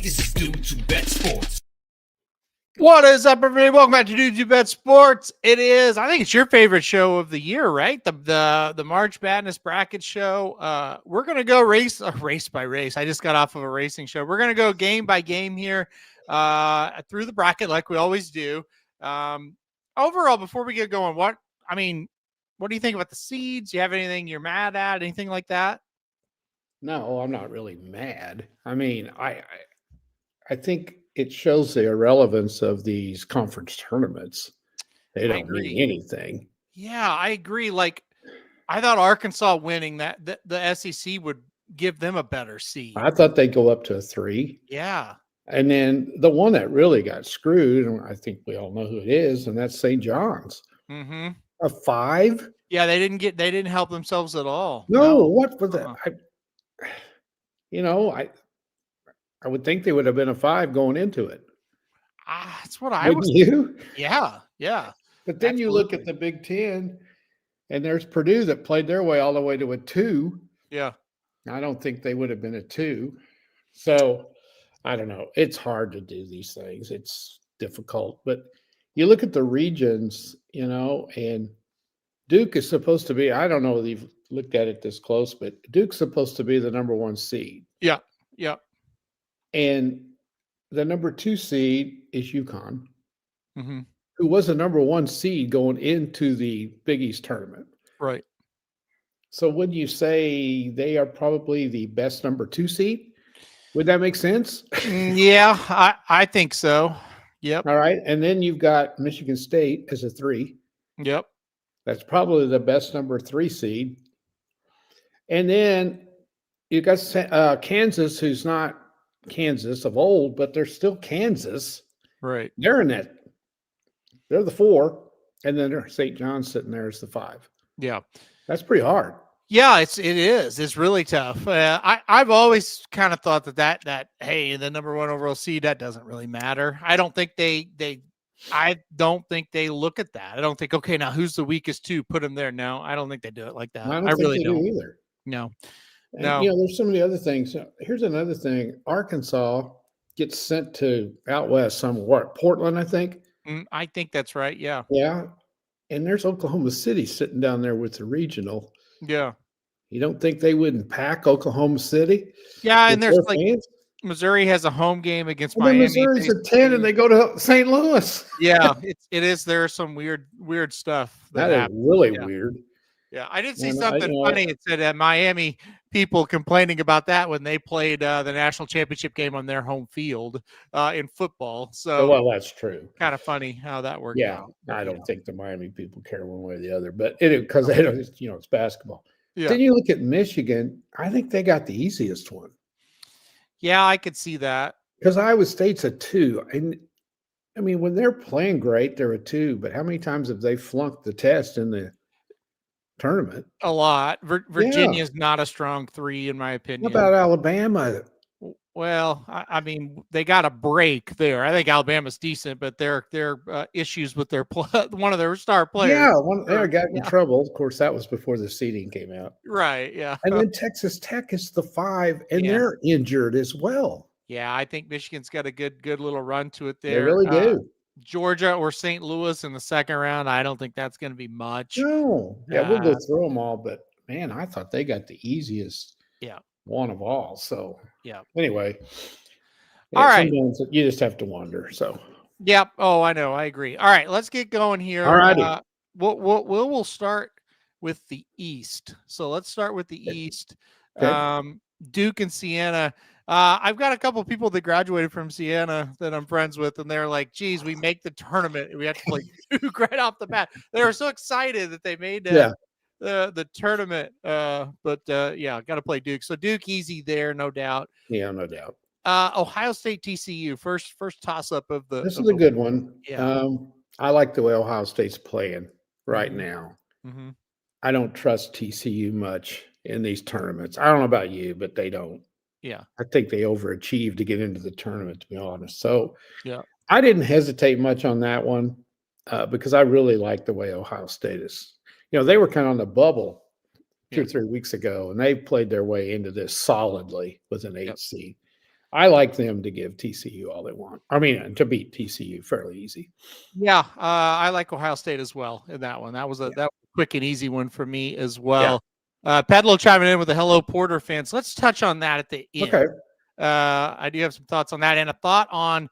This is Dude to Bet Sports. What is up, everybody? Welcome back to Dude to Bet Sports. It is, I think it's your favorite show of the year, right? The March Madness bracket show. We're gonna go race by race. I just got off of a racing show. We're gonna go game by game here, through the bracket like we always do. Overall, before we get going, what do you think about the seeds? Do you have anything you're mad at? Anything like that? No, I'm not really mad. I mean, I think it shows the irrelevance of these conference tournaments. They don't mean anything. Yeah, I agree. Like, I thought Arkansas winning that the SEC would give them a better seed. I thought they'd go up to a 3. Yeah. And then the one that really got screwed, and I think we all know who it is, and that's St. John's. Mm-hmm. A 5? Yeah, they didn't help themselves at all. No. What was that? I would think they would have been a 5 going into it. That's what I was. You? Yeah. But then you look at the Big Ten, and there's Purdue that played their way all the way to a 2. Yeah. I don't think they would have been a 2. So I don't know. It's hard to do these things. It's difficult. But you look at the regions, and Duke is supposed to be, I don't know if you've looked at it this close, but Duke's supposed to be the number 1 seed. Yeah. And the number 2 seed is UConn, Mm-hmm. who was the number 1 seed going into the Big East tournament. Right. So wouldn't you say they are probably the best number 2 seed? Would that make sense? Yeah, I think so. Yep. All right. And then you've got Michigan State as a 3. Yep. That's probably the best number 3 seed. And then you got Kansas, who's not Kansas of old, but they're still Kansas. Right. They're in that. They're the 4, and then there's St. John's sitting there as the 5. Yeah. That's pretty hard. Yeah, it is. It's really tough. I've always kind of thought that hey, the number 1 overall seed, that doesn't really matter. I don't think they look at that. I don't think, okay, now who's the weakest 2? Put them there. No, I don't think they do it like that. I really don't do either. No. And, there's so many other things. Here's another thing. Arkansas gets sent to out west somewhere. Portland, I think. I think that's right. Yeah. Yeah. And there's Oklahoma City sitting down there with the regional. Yeah. You don't think they wouldn't pack Oklahoma City? Yeah, and there's Missouri has a home game against Miami. Missouri's a 10, and they go to St. Louis. Yeah, it is. There's some weird stuff that is really weird. Yeah, I did see something funny. It said Miami people complaining about that when they played the national championship game on their home field in football. So, well, that's true. Kind of funny how that worked out. I don't think the Miami people care one way or the other, but because they don't, it's basketball. Yeah. Then you look at Michigan. I think they got the easiest one. Yeah, I could see that. Because Iowa State's a 2. And I mean, when they're playing great, they're a 2. But how many times have they flunked the test in the tournament? A lot. Virginia's not a strong 3, in my opinion. What about Alabama? Well, I mean, they got a break there. I think Alabama's decent, but their issues with one of their star players. Yeah, they got in trouble. Of course, that was before the seeding came out. Right, yeah. And then Texas Tech is the 5, and they're injured as well. Yeah, I think Michigan's got a good little run to it there. They really do. Georgia or St. Louis in the second round, I don't think that's going to be much. No. Yeah, we'll go through them all, but man, I thought they got the easiest one of all. So, anyway. All right. Sometimes you just have to wonder. So, yep. Oh, I know. I agree. All right, let's get going here. All righty. We'll start with the East. So let's start with the East. Okay. Duke and Siena. I've got a couple of people that graduated from Siena that I'm friends with, and they're like, geez, we make the tournament. We have to play Duke right off the bat. They were so excited that they made the tournament. But got to play Duke. So Duke easy there, no doubt. Yeah, no doubt. Ohio State TCU, first toss-up of the. This is a good one. Yeah. I like the way Ohio State's playing right now. Mm-hmm. I don't trust TCU much in these tournaments. I don't know about you, but they don't. Yeah. I think they overachieved to get into the tournament, to be honest. So yeah, I didn't hesitate much on that one because I really like the way Ohio State is. They were kind of on the bubble 2 or 3 weeks ago, and they played their way into this solidly with an 8 seed. I like them to give TCU all they want. I mean, to beat TCU fairly easy. Yeah, I like Ohio State as well in that one. That was a quick and easy one for me as well. Pedlo chiming in with the Hello Porter fans. Let's touch on that at the end. Okay. I do have some thoughts on that and a thought on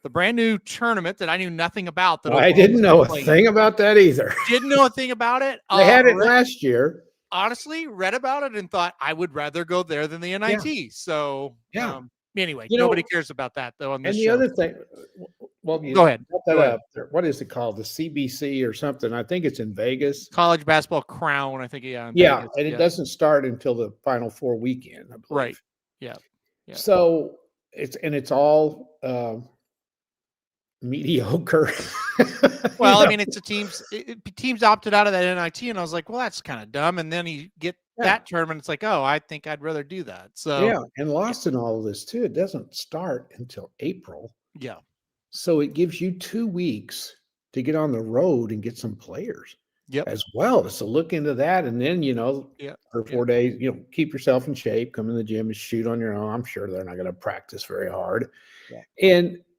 the brand new tournament that I knew nothing about. That I didn't know a thing about that either. Didn't know a thing about it. They had it last year. Honestly, read about it and thought I would rather go there than the NIT. Yeah. So anyway, nobody cares about that though on this show. And the other thing, well, go ahead. What is it called? The CBC or something? I think it's in Vegas. College Basketball Crown, I think. Yeah. Vegas. And it doesn't start until the Final Four weekend, I believe. Right. Yeah. So it's all mediocre. Well, I mean, it's teams opted out of that NIT, and I was like, well, that's kind of dumb. And then you get that tournament, it's like, oh, I think I'd rather do that. So and lost in all of this too. It doesn't start until April. Yeah. So it gives you 2 weeks to get on the road and get some players. Yep. As well. So look into that, and then for 4 days, keep yourself in shape, come in the gym and shoot on your own. I'm sure they're not going to practice very hard. Yeah.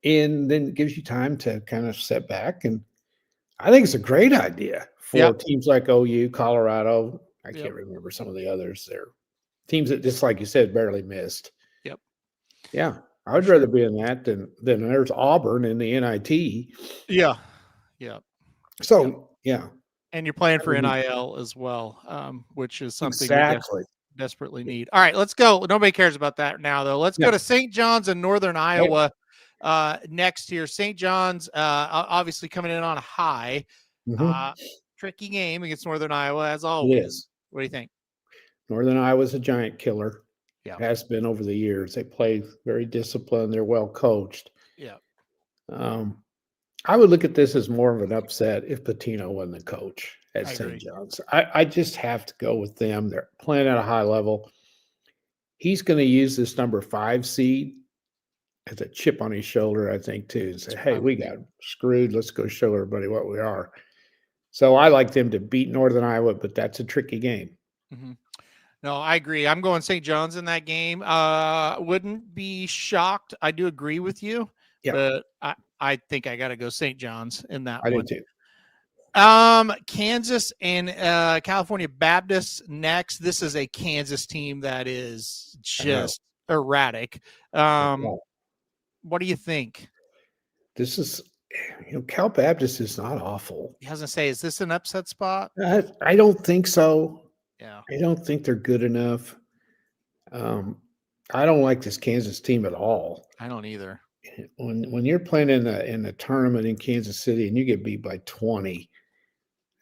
And then it gives you time to kind of set back. And I think it's a great idea for teams like OU, Colorado. I can't remember some of the others. They're teams that, just like you said, barely missed. Yep. Yeah. I would rather be in that than there's Auburn in the NIT. Yeah. Yeah. So, yeah. And you're playing for NIL as well, which is something exactly. we desperately need. All right, let's go. Nobody cares about that now, though. Let's go to St. John's in Northern Iowa next here. St. John's obviously coming in on a high. Tricky game against Northern Iowa, as always. What do you think? Northern Iowa's a giant killer. Yeah. Has been over the years. They play very disciplined. They're well coached. Yeah. I would look at this as more of an upset if Pitino wasn't the coach at St. John's. I just have to go with them. They're playing at a high level. He's going to use this number 5 seed as a chip on his shoulder, I think, too, and say, hey, we got screwed. Let's go show everybody what we are. So I like them to beat Northern Iowa, but that's a tricky game. Mm-hmm. No, I agree. I'm going St. John's in that game. Wouldn't be shocked. I do agree with you. Yeah. But I think I got to go St. John's in that one. I do too. Kansas and California Baptist next. This is a Kansas team that is just erratic. What do you think? This is, Cal Baptist is not awful. I was going to say, is this an upset spot? I don't think so. Yeah. I don't think they're good enough. I don't like this Kansas team at all. I don't either. When you're playing in the tournament in Kansas City and you get beat by 20,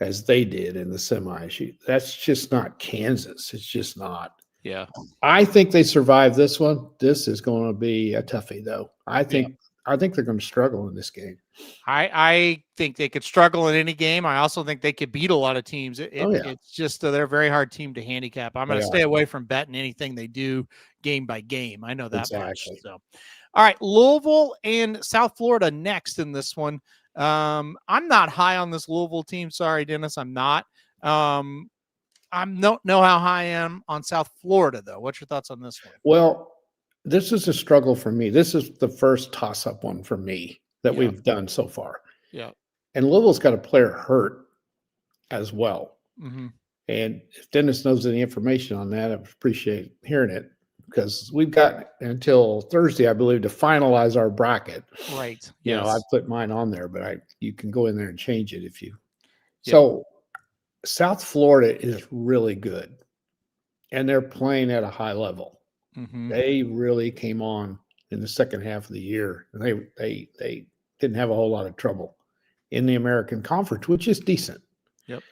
as they did in the semis, that's just not Kansas. It's just not. Yeah. I think they survived this one. This is going to be a toughie, though. I think they're going to struggle in this game. I think they could struggle in any game. I also think they could beat a lot of teams. It's just they're a very hard team to handicap. I'm going to stay away from betting anything they do game by game. I know that much. So. All right, Louisville and South Florida next in this one. I'm not high on this Louisville team. Sorry, Dennis, I'm not. I don't know how high I am on South Florida, though. What's your thoughts on this one? Well, this is a struggle for me. This is the first toss-up one for me that we've done so far. Yeah. And Louisville's got a player hurt as well. Mm-hmm. And if Dennis knows any information on that, I appreciate hearing it. Because we've got until Thursday, I believe, to finalize our bracket. Right. You know, I put mine on there, but you can go in there and change it if you. So South Florida is really good, and they're playing at a high level. Mm-hmm. They really came on in the second half of the year, and they didn't have a whole lot of trouble in the American Conference, which is decent. Yep.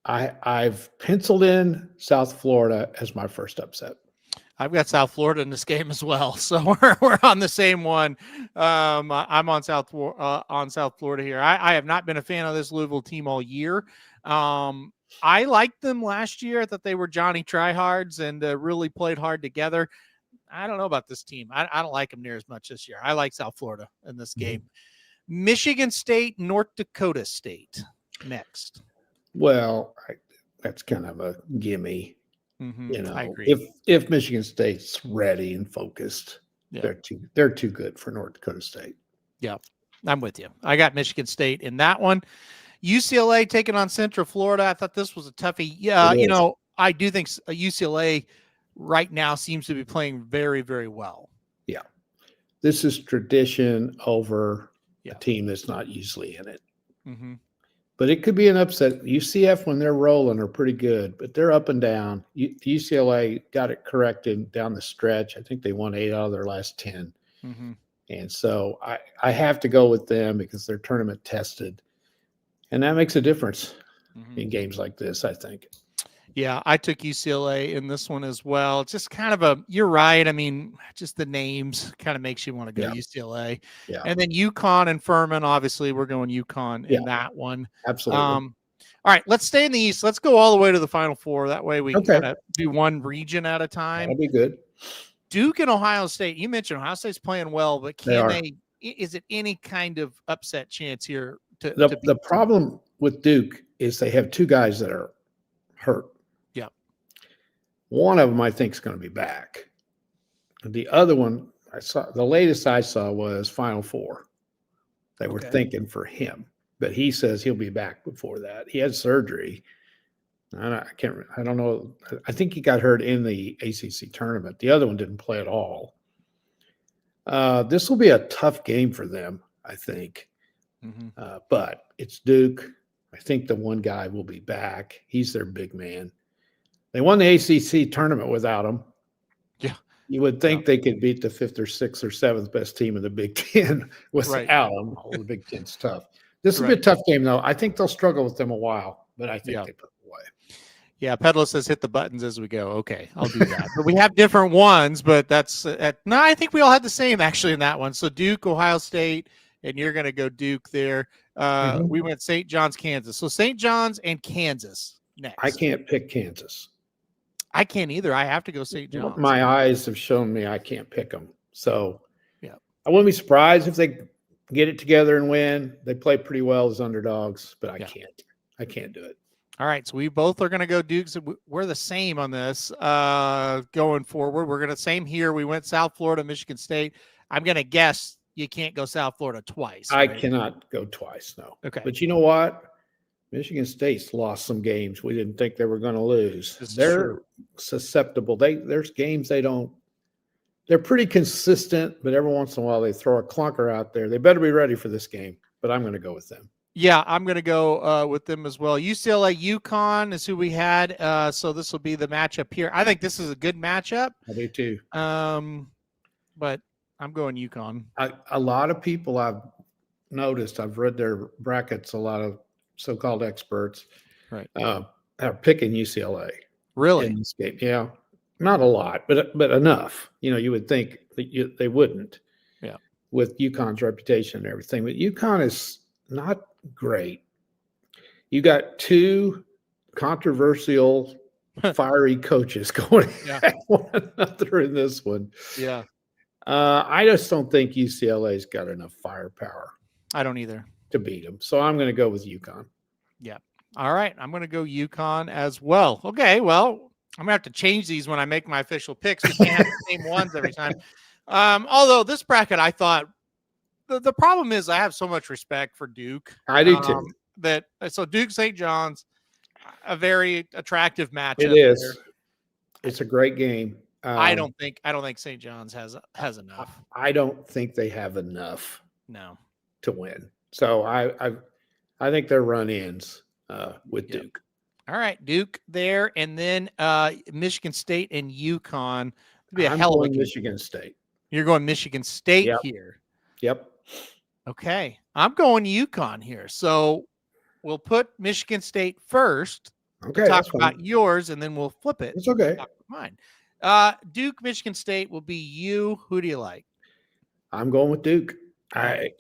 I've penciled in South Florida as my first upset. I've got South Florida in this game as well, so we're on the same one. I'm on South Florida here. I have not been a fan of this Louisville team all year. I liked them last year. I thought they were Johnny Tryhards and really played hard together. I don't know about this team. I don't like them near as much this year. I like South Florida in this game. Michigan State, North Dakota State next. Well, that's kind of a gimme. You I know, agree. if Michigan State's ready and focused, Yeah. they're too good for North Dakota State. Yeah, I'm with you. I got Michigan State in that one. UCLA taking on Central Florida. I thought this was a toughie. Yeah, It is. I do think UCLA right now seems to be playing very, very well. Yeah. This is tradition over Yeah. a team that's not usually in it. Mm-hmm. But it could be an upset. UCF, when they're rolling, are pretty good, but they're up and down. UCLA got it corrected down the stretch. I think they won 8 out of their last 10. Mm-hmm. And so I have to go with them because they're tournament tested. And that makes a difference Mm-hmm. in games like this, I think. Yeah, I took UCLA in this one as well. It's just kind of you're right. I mean, just the names kind of makes you want to go Yeah. UCLA. Yeah. And then UConn and Furman, obviously, we're going UConn in that one. Absolutely. All right, let's stay in the East. Let's go all the way to the Final Four. That way we can Okay. kind of do one region at a time. That'll be good. Duke and Ohio State. You mentioned Ohio State's playing well, but They are. is it any kind of upset chance here to The beat them? problem with Duke is they have 2 guys that are hurt. Yeah. One of them I think is going to be back. The other one the latest I saw was Final Four. They were Okay. thinking for him, but he says he'll be back before that. He had surgery. I don't know. I think he got hurt in the ACC tournament. The other one didn't play at all. This will be a tough game for them, I think. Mm-hmm. But it's Duke. I think the one guy will be back. He's their big man. They won the ACC tournament without him. Yeah. You would think they could beat the 5th or 6th or 7th best team in the Big Ten without them. All the Big Ten's tough. This will be a tough game, though. I think they'll struggle with them a while, but I think they put them away. Yeah, Pedlo says hit the buttons as we go. Okay, I'll do that. But we have different ones, but that's no, I think we all had the same actually in that one. So Duke, Ohio State, and you're going to go Duke there. We went St. John's, Kansas. So St. John's and Kansas next. I can't pick Kansas. I can't either. I have to go St. John's. My eyes have shown me I can't pick them. So yeah, I wouldn't be surprised if they get it together and win. They play pretty well as underdogs, but I can't. I can't do it. All right, so we both are going to go Dukes. We're the same on this going forward. We're going to same here. We went South Florida, Michigan State. I'm going to guess you can't go South Florida twice. Right? I cannot go twice, no. Okay. But you know what? Michigan State's lost some games we didn't think they were going to lose. They're susceptible. There's games they're pretty consistent, but every once in a while they throw a clunker out there. They better be ready for this game, but I'm going to go with them. Yeah, I'm going to go with them as well. UCLA, UConn is who we had. So this will be the matchup here. I think this is a good matchup. I do too. But I'm going UConn. A lot of people I've noticed, I've read their brackets, a lot of so-called experts are picking UCLA. Really? In this game. Yeah. Not a lot, but enough. You would think that they wouldn't. Yeah. With UConn's reputation and everything. But UConn is not great. You got 2 controversial, fiery coaches going at one another in this one. Yeah. I just don't think UCLA's got enough firepower. I don't either. To beat them. So I'm going to go with UConn. Yeah. All right. I'm going to go UConn as well. Okay. Well, I'm going to have to change these when I make my official picks. We can't have the same ones every time. Although this bracket, I thought, the problem is I have so much respect for Duke. I do too. So Duke St. John's, a very attractive matchup. It is. There. It's a great game. I don't think St. John's has enough. I don't think they have enough. No. To win. So I think they're run-ins with Duke. All right, Duke there, and then Michigan State and UConn. It'd be a I'm hell of a going game. Michigan State. You're going Michigan State here. Yep. Okay. I'm going UConn here. So we'll put Michigan State first. Okay. Talk about yours, and then we'll flip it. It's okay. Talk about mine. Duke, Michigan State will be you. Who do you like? I'm going with Duke. I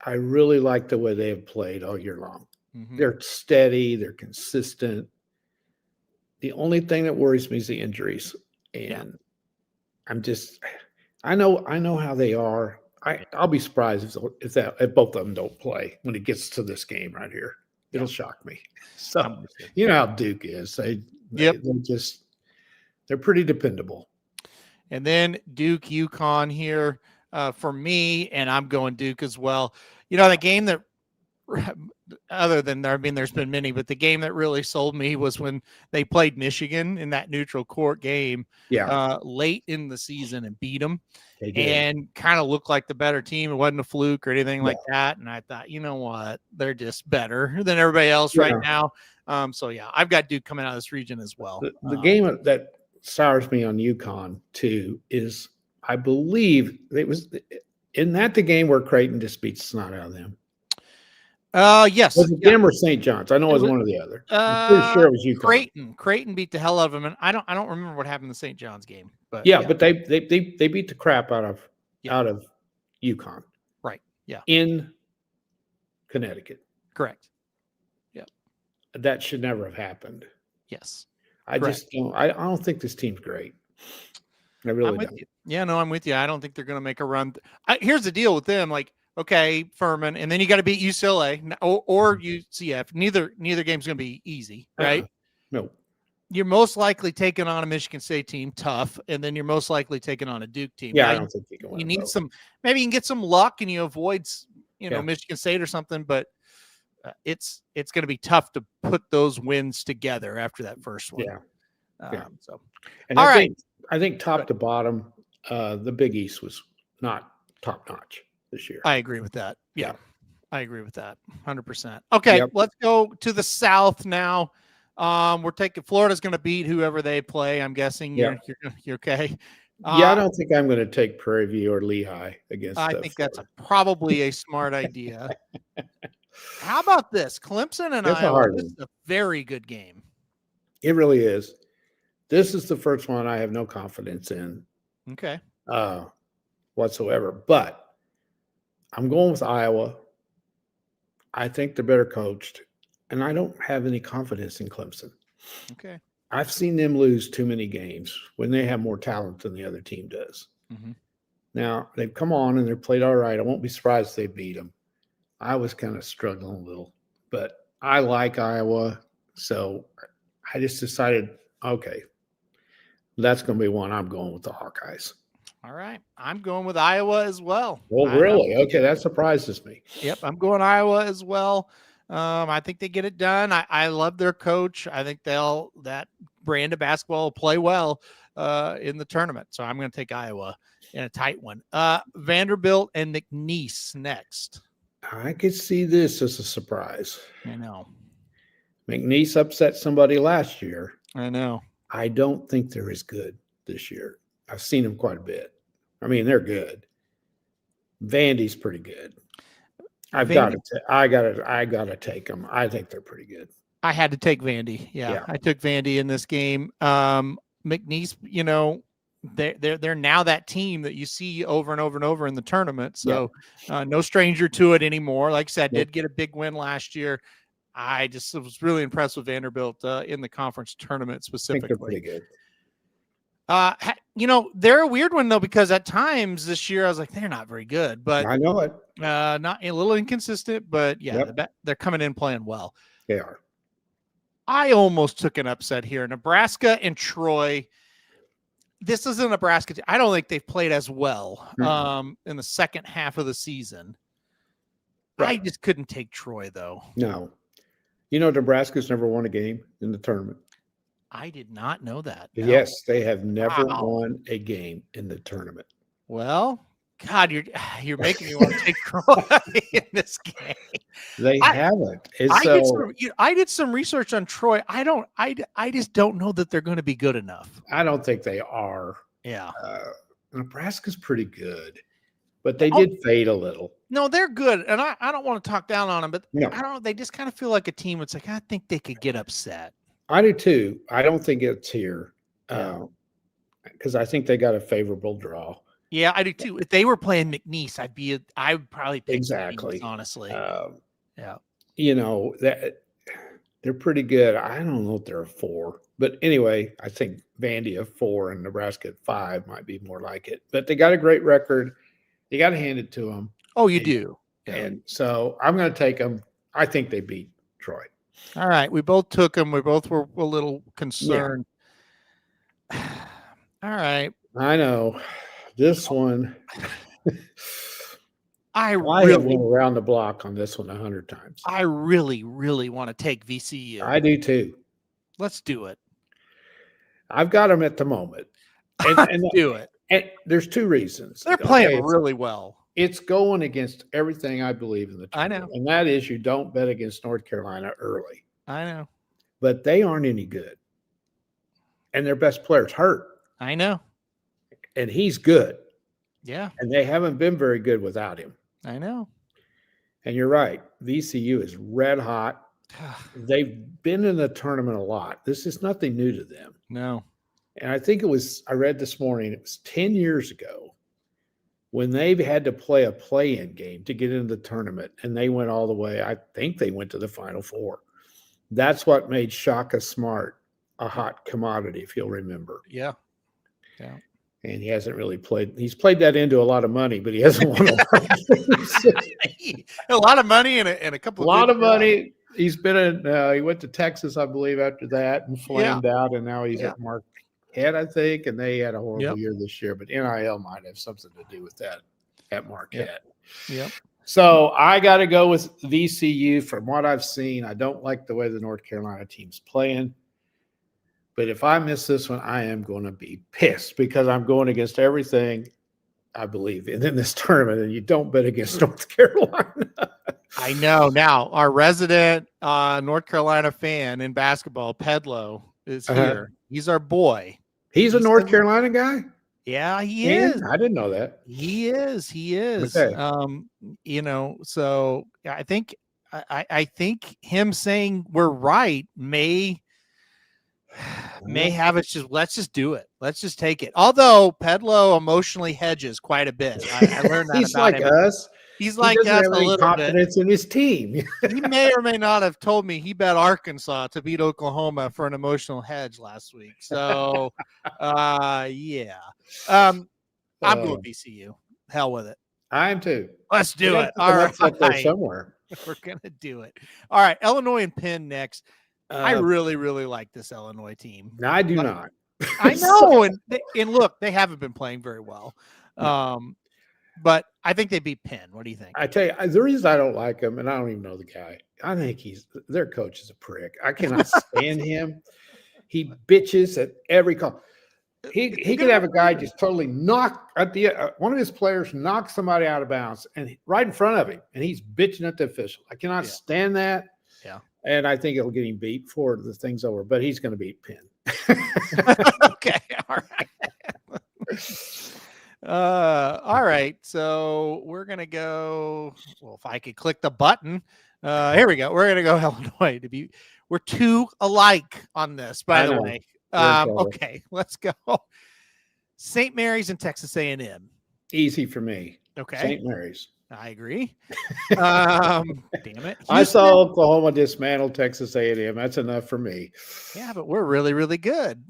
really like the way they have played all year long. Mm-hmm. They're steady. They're consistent. The only thing that worries me is the injuries. And I know how they are. I'll be surprised if both of them don't play when it gets to this game right here. It'll shock me. So I'm with you. you know how Duke is. Yep. They're pretty dependable. And then Duke, UConn here for me, and I'm going Duke as well. You know, the game that, other than there, I mean, there's been many, but the game that really sold me was when they played Michigan in that neutral court game late in the season and beat them. They did. And kind of looked like the better team. It wasn't a fluke or anything like that. And I thought, you know what? They're just better than everybody else right now. So, yeah, I've got Duke coming out of this region as well. The game that sours me on UConn, too, is I believe it was – isn't that the game where Creighton just beats snot out of them? Yes. Was it them or St. John's? I know it was one or the other. I'm pretty sure it was UConn. Creighton beat the hell out of them, and I don't remember what happened in the St. John's game. But but they beat the crap out of UConn. Right. Yeah. In Connecticut. Correct. Yeah. That should never have happened. Yes. I don't think this team's great. I really don't. Yeah, no, I'm with you. I don't think they're going to make a run. Here's the deal with them. Like, okay, Furman, and then you got to beat UCLA or UCF. Neither game's going to be easy, right? No. You're most likely taking on a Michigan State team, tough, and then you're most likely taking on a Duke team. Yeah, I don't think you can win. You need maybe you can get some luck and you avoid, Michigan State or something, but it's going to be tough to put those wins together after that first one. So, and I think top to bottom, the Big East was not top notch this year. I agree with that. Yeah. I agree with that 100%. Okay. Let's go to the South now. We're taking Florida's going to beat whoever they play. I'm guessing you're okay. I don't think I'm going to take Prairie View or Lehigh against. I think that's probably a smart idea. How about this? Clemson and Iowa. This is a very good game. It really is. This is the first one I have no confidence in. Okay. Whatsoever. But I'm going with Iowa. I think they're better coached. And I don't have any confidence in Clemson. Okay. I've seen them lose too many games when they have more talent than the other team does. Mm-hmm. Now, they've come on and they've played all right. I won't be surprised if they beat them. I was kind of struggling a little. But I like Iowa. So I just decided, okay, that's going to be one I'm going with the Hawkeyes. All right. I'm going with Iowa as well. Oh, really? Okay, that surprises me. Yep, I'm going Iowa as well. I think they get it done. I love their coach. I think that brand of basketball will play well in the tournament. So I'm going to take Iowa in a tight one. Vanderbilt and McNeese next. I could see this as a surprise. I know. McNeese upset somebody last year. I know. I don't think they're as good this year. I've seen them quite a bit. I mean, they're good. Vandy's pretty good. I got to take them. I think they're pretty good. I had to take Vandy. Yeah. I took Vandy in this game. McNeese, they're now that team that you see over and over and over in the tournament. So no stranger to it anymore. Like I said, did get a big win last year. I just was really impressed with Vanderbilt in the conference tournament specifically. I think they're pretty good. They're a weird one though, because at times this year I was like, they're not very good, but I know it. Not a little inconsistent, but they're coming in playing well. They are. I almost took an upset here. Nebraska and Troy. This is a Nebraska team. I don't think they've played as well in the second half of the season. Right. I just couldn't take Troy though. No. Nebraska's never won a game in the tournament. I did not know that. No. Yes, they have never won a game in the tournament. Well, God, you're making me want to take Troy in this game. They haven't. I did some research on Troy. I just don't know that they're going to be good enough. I don't think they are. Yeah. Nebraska's pretty good, but they did fade a little. No, they're good, and I don't want to talk down on them, but no. I don't know. They just kind of feel like a team that's like, I think they could get upset. I do too. I don't think it's here because I think they got a favorable draw. Yeah, I do too. If they were playing McNeese, I would probably pick exactly McNeese, honestly. That they're pretty good. I don't know if they're a 4, but anyway, I think Vandy a 4 and Nebraska at 5 might be more like it. But they got a great record. You got to hand it to them. Oh, you do. Yeah. And so I'm going to take them. I think they beat Troy. All right. We both took them. We both were a little concerned. All right. I know this one. I I have really, went around the block on this one 100 times. I really, really want to take VCU. I do too. Let's do it. I've got them at the moment. And Do it. And there's two reasons. They're playing really well. It's going against everything I believe in the tournament. I know. And that is you don't bet against North Carolina early. I know. But they aren't any good. And their best player's hurt. I know. And he's good. Yeah. And they haven't been very good without him. I know. And you're right. VCU is red hot. They've been in the tournament a lot. This is nothing new to them. No. And I think I read this morning, it was 10 years ago when they had to play a play-in game to get into the tournament. And they went all the way. I think they went to the Final Four. That's what made Shaka Smart a hot commodity, if you'll remember. Yeah. Yeah. And he hasn't really played. He's played that into a lot of money, but he hasn't won a lot of money and a couple. A lot of money. He's been in. He went to Texas, I believe, after that, and flamed out, and now he's at Marquette, I think. And they had a horrible year this year, but NIL might have something to do with that at Marquette. Yep. So I got to go with VCU. From what I've seen, I don't like the way the North Carolina team's playing. But if I miss this one, I am going to be pissed because I'm going against everything I believe in this tournament, and you don't bet against North Carolina. I know. Now, our resident North Carolina fan in basketball, Pedlo, is here. He's our boy. He's a North Carolina guy? Yeah, he is. I didn't know that. He is. Okay. So I think him saying we're right may have us let's just do it. Let's just take it. Although Pedlo emotionally hedges quite a bit. I learned that He's about like him. us. He's like us have a any little confidence bit. in his team. He may or may not have told me he bet Arkansas to beat Oklahoma for an emotional hedge last week. So, yeah. I'm going VCU. Hell with it. I am too. Let's do it. All right. Somewhere. We're going to do it. All right. Illinois and Penn next. I really, really like this Illinois team. No, I do not. I know. And look, they haven't been playing very well. But I think they beat Penn. What do you think? I tell you, the reason I don't like him, and I don't even know the guy, I think their coach is a prick. I cannot stand him. He bitches at every call. He could have a guy just totally knock at one of his players knock somebody out of bounds and right in front of him, and he's bitching at the official. I cannot stand that. Yeah. And I think it'll get him beat before the thing's over, but he's going to beat Penn. Okay. All right. All right. So we're going to go. Well, if I could click the button, here we go. We're going to go Illinois we're two alike on this, by the way. Okay, let's go. St. Mary's and Texas A&M. Easy for me. Okay. St. Mary's. I agree. Damn it. Houston. I saw Oklahoma dismantle Texas A&M. That's enough for me. Yeah, but we're really, really good.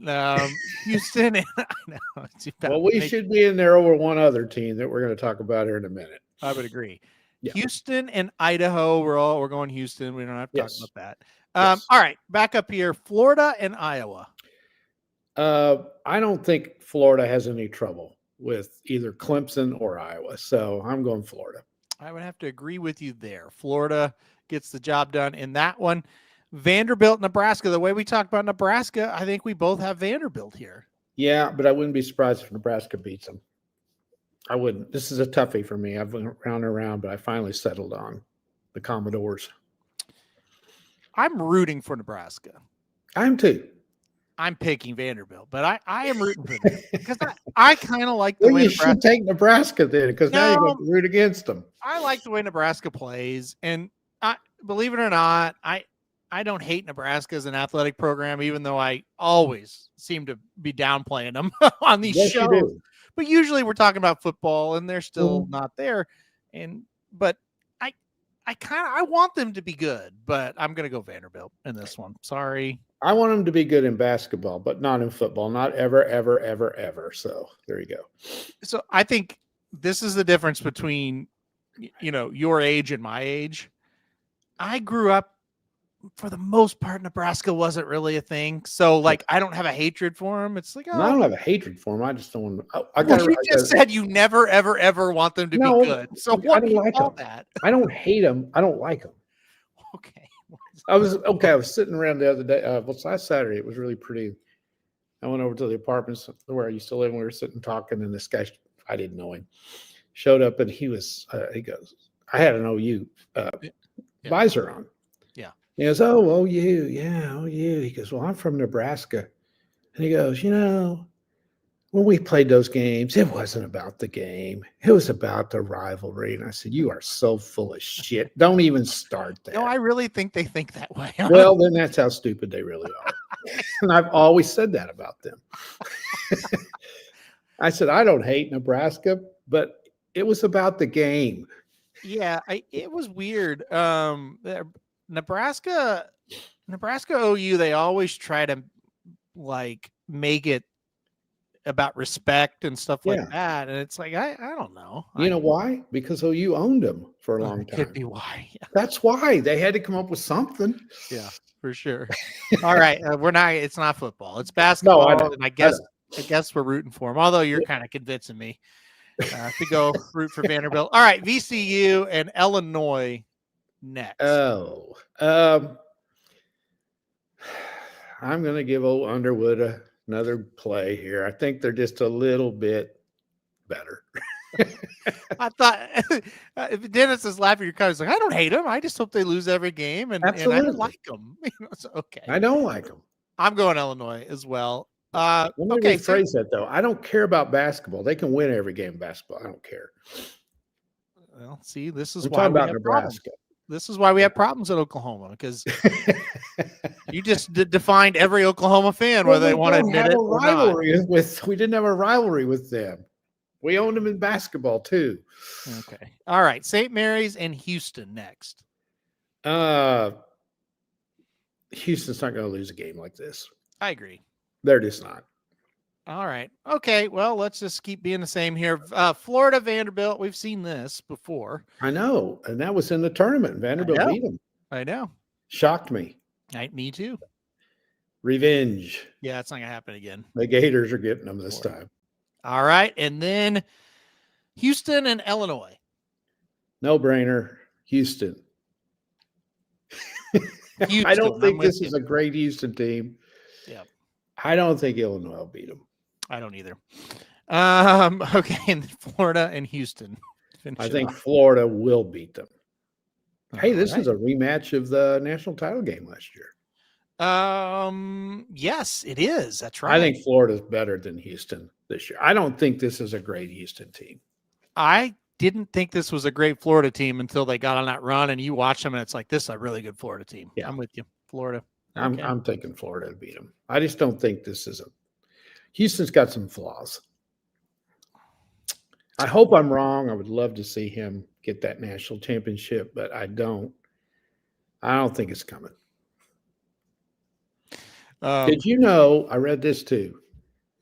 Houston. I know. Well, we should be in there over one other team that we're going to talk about here in a minute. I would agree. Yeah. Houston and Idaho. We're going Houston. We don't have to talk about that. Yes. All right. Back up here. Florida and Iowa. I don't think Florida has any trouble with either Clemson or Iowa. So I'm going Florida. I would have to agree with you there. Florida gets the job done in that one. Vanderbilt, Nebraska. The way we talked about Nebraska, I think we both have Vanderbilt here. Yeah, but I wouldn't be surprised if Nebraska beats them. I wouldn't. This is a toughie for me. I've went round and around, but I finally settled on the Commodores. I'm rooting for Nebraska. I'm too. I'm picking Vanderbilt, but I am rooting for them because I kind of like the way you Nebraska. should take Nebraska then, because now you're going to root against them. I like the way Nebraska plays, and believe it or not, I don't hate Nebraska as an athletic program, even though I always seem to be downplaying them on these shows. You do. But usually we're talking about football, and they're still not there. But I want them to be good, but I'm going to go Vanderbilt in this one. Sorry. I want them to be good in basketball, but not in football. Not ever, ever, ever, ever. So there you go. So I think this is the difference between, your age and my age. I grew up for the most part, Nebraska wasn't really a thing. So, like, I don't have a hatred for them. It's like, And I don't have a hatred for them. I just don't want to. well, you just said you never, ever, ever want them to be good. So I what don't do you like call them. that? I don't hate them. I don't like them. Okay. I was sitting around the other day. Last Saturday, it was really pretty. I went over to the apartments where I used to live, and we were sitting talking, and this guy, I didn't know him, showed up, and he goes, I had an OU visor on. Yeah. He goes, oh, OU, yeah, OU. He goes, well, I'm from Nebraska. And he goes, when we played those games, it wasn't about the game. It was about the rivalry. And I said, you are so full of shit. Don't even start that. No, I really think they think that way. Well, then that's how stupid they really are. And I've always said that about them. I said, I don't hate Nebraska, but it was about the game. Yeah, it was weird. Nebraska OU, they always try to like make it about respect and stuff like that. And it's like, I don't know. You know why? Because OU owned them for a long time. Could be why. Yeah. That's why they had to come up with something. Yeah, for sure. All right. It's not football. It's basketball. No, I know. And I guess we're rooting for them. Although you're kind of convincing me to go root for Vanderbilt. All right. VCU and Illinois next. Oh, I'm going to give old Underwood another play here. I think they're just a little bit better. I thought if Dennis is laughing, you're kind of like, I don't hate them. I just hope they lose every game, and I don't like them. So, okay, I don't like them. I'm going Illinois as well. Let me rephrase that though. I don't care about basketball. They can win every game of basketball. I don't care. Well, see, this is I'm why talking we about have Nebraska. Problems. This is why we have problems at Oklahoma, because you just defined every Oklahoma fan whether they want to admit it or not. We didn't have a rivalry with them. We owned them in basketball too. Okay. All right. St. Mary's and Houston next. Houston's not going to lose a game like this. I agree. They're just not. All right. Okay. Well, let's just keep being the same here. Florida, Vanderbilt. We've seen this before. I know. And that was in the tournament. Vanderbilt beat them. I know. Shocked me. Me too. Revenge. Yeah, it's not going to happen again. The Gators are getting them this time. All right. And then Houston and Illinois. No brainer. Houston. I don't think this is a great Houston team. Yeah. I don't think Illinois will beat them. I don't either. Okay, and Florida and Houston. I think Florida will beat them. Hey, this is a rematch of the national title game last year. Yes, it is. That's right. I think Florida's better than Houston this year. I don't think this is a great Houston team. I didn't think this was a great Florida team until they got on that run, and you watch them, and it's like, this is a really good Florida team. Yeah. I'm with you. Florida. Okay. I'm thinking Florida to beat them. I just don't think this is Houston's got some flaws. I hope I'm wrong. I would love to see him get that national championship, but I don't think it's coming. Did you know, I read this too.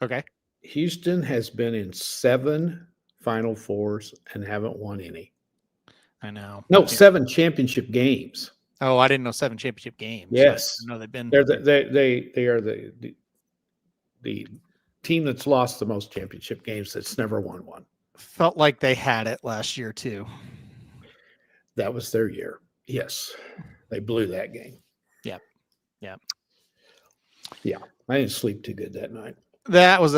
Okay. Houston has been in 7 Final Fours and haven't won any. I know. No, 7 championship games. Oh, I didn't know 7 championship games. Yes. No, they've been. They are the team that's lost the most championship games that's never won one. Felt like they had it last year too. That was their year. Yes, they blew that game. Yep. Yeah. I didn't sleep too good that night. That was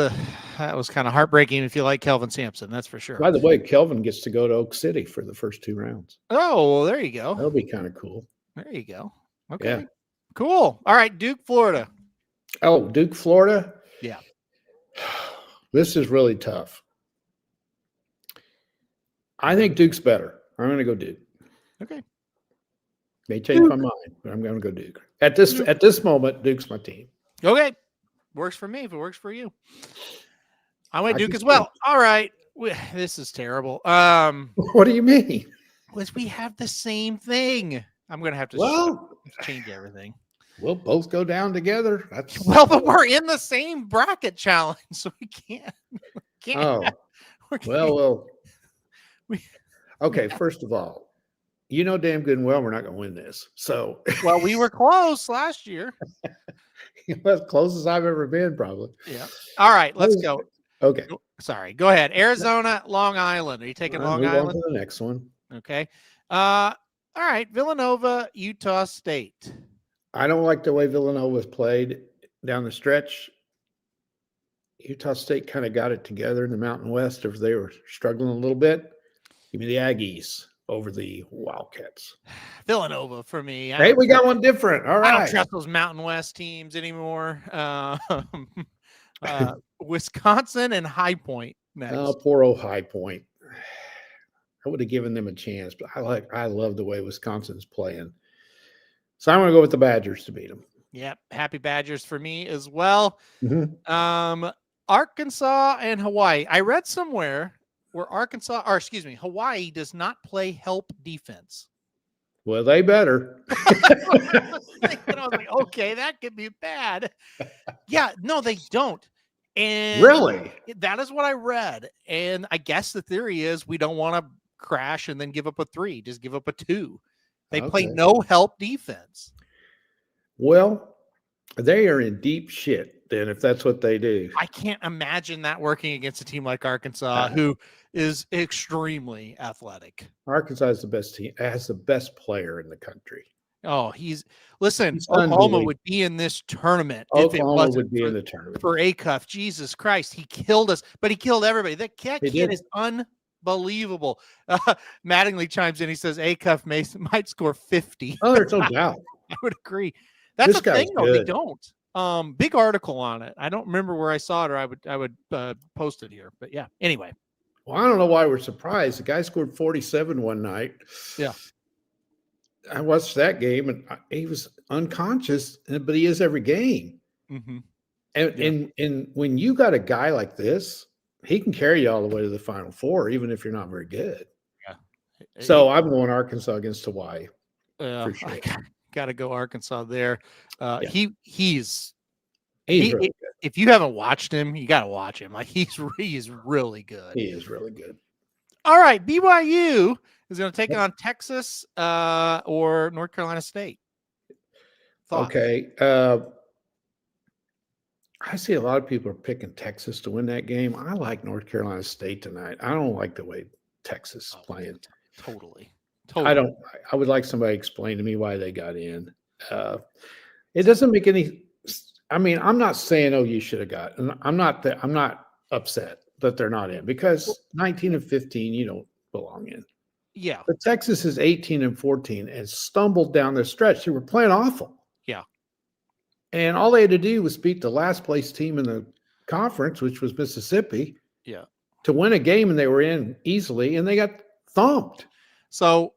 kind of heartbreaking if you like Kelvin Sampson, that's for sure. By the way, Kelvin gets to go to Oak City for the first 2 rounds. Oh, well, there you go. That'll be kind of cool. There you go. Okay. Yeah. Cool. All right, Duke, Florida. Oh, Duke, Florida? Yeah. This is really tough. I think Duke's better. I'm going to go Duke. Okay. May change my mind, but I'm going to go Duke. At this moment, Duke's my team. Okay. Works for me if it works for you. I went Duke as well. All right. This is terrible. What do you mean? We have the same thing. I'm going to have to change everything. We'll both go down together. But we're in the same bracket challenge, so we can't. Oh, well. Okay, first of all, you know damn good and well we're not going to win this. So, Well, we were close last year. as close as I've ever been, probably. Yeah. All right, let's go. Okay. Sorry, go ahead. Arizona, Long Island. Are you taking Long Move Island? on to the next one. Okay. All right, Villanova, Utah State. I don't like the way Villanova's played down the stretch. Utah State kind of got it together in the Mountain West if they were struggling a little bit. Give me the Aggies over the Wildcats. Villanova for me. Hey, we got one different. All right. I don't trust those Mountain West teams anymore. Wisconsin and High Point next. Oh, poor old High Point. I would have given them a chance, but I love the way Wisconsin's playing. So I'm going to go with the Badgers to beat them. Yep, happy Badgers for me as well. Mm-hmm. Arkansas and Hawaii. I read somewhere where Hawaii does not play help defense. Well, they better. I was like, okay, that could be bad. Yeah, no, they don't. And really, that is what I read. And I guess the theory is we don't want to crash and then give up a 3, just give up a 2. They play no help defense. Well, they are in deep shit then if that's what they do. I can't imagine that working against a team like Arkansas, who is extremely athletic. Arkansas is the best team, has the best player in the country. Oh, Oklahoma would be in this tournament. Oklahoma would be in the tournament. For Acuff. Jesus Christ, he killed us, but he killed everybody. That kid is unbelievable. Mattingly chimes in. He says Acuff might score 50. Oh, there's no doubt. I would agree. That's the thing, though. Good. They don't. Big article on it. I don't remember where I saw it, or I would post it here. But yeah. Anyway. Well, I don't know why we're surprised. The guy scored 47 one night. Yeah. I watched that game, and he was unconscious, but he is every game. Mm-hmm. And when you got a guy like this, he can carry you all the way to the Final Four, even if you're not very good. Yeah. So I'm going Arkansas against Hawaii. For sure. Got to go Arkansas there. He's really good. If you haven't watched him, you got to watch him. Like he's really good. He is really good. All right, BYU is going to take on Texas or North Carolina State. Thoughts? Okay. I see a lot of people are picking Texas to win that game. I like North Carolina State tonight. I don't like the way Texas is playing. Totally. I don't. I would like somebody to explain to me why they got in. It doesn't make any. I mean, I'm not saying, oh, you should have got. And I'm not upset that they're not in because 19 and 15, you don't belong in. Yeah. But Texas is 18 and 14 and stumbled down the stretch. They were playing awful. Yeah. And all they had to do was beat the last place team in the conference, which was Mississippi. Yeah. To win a game, and they were in easily, and they got thumped. So,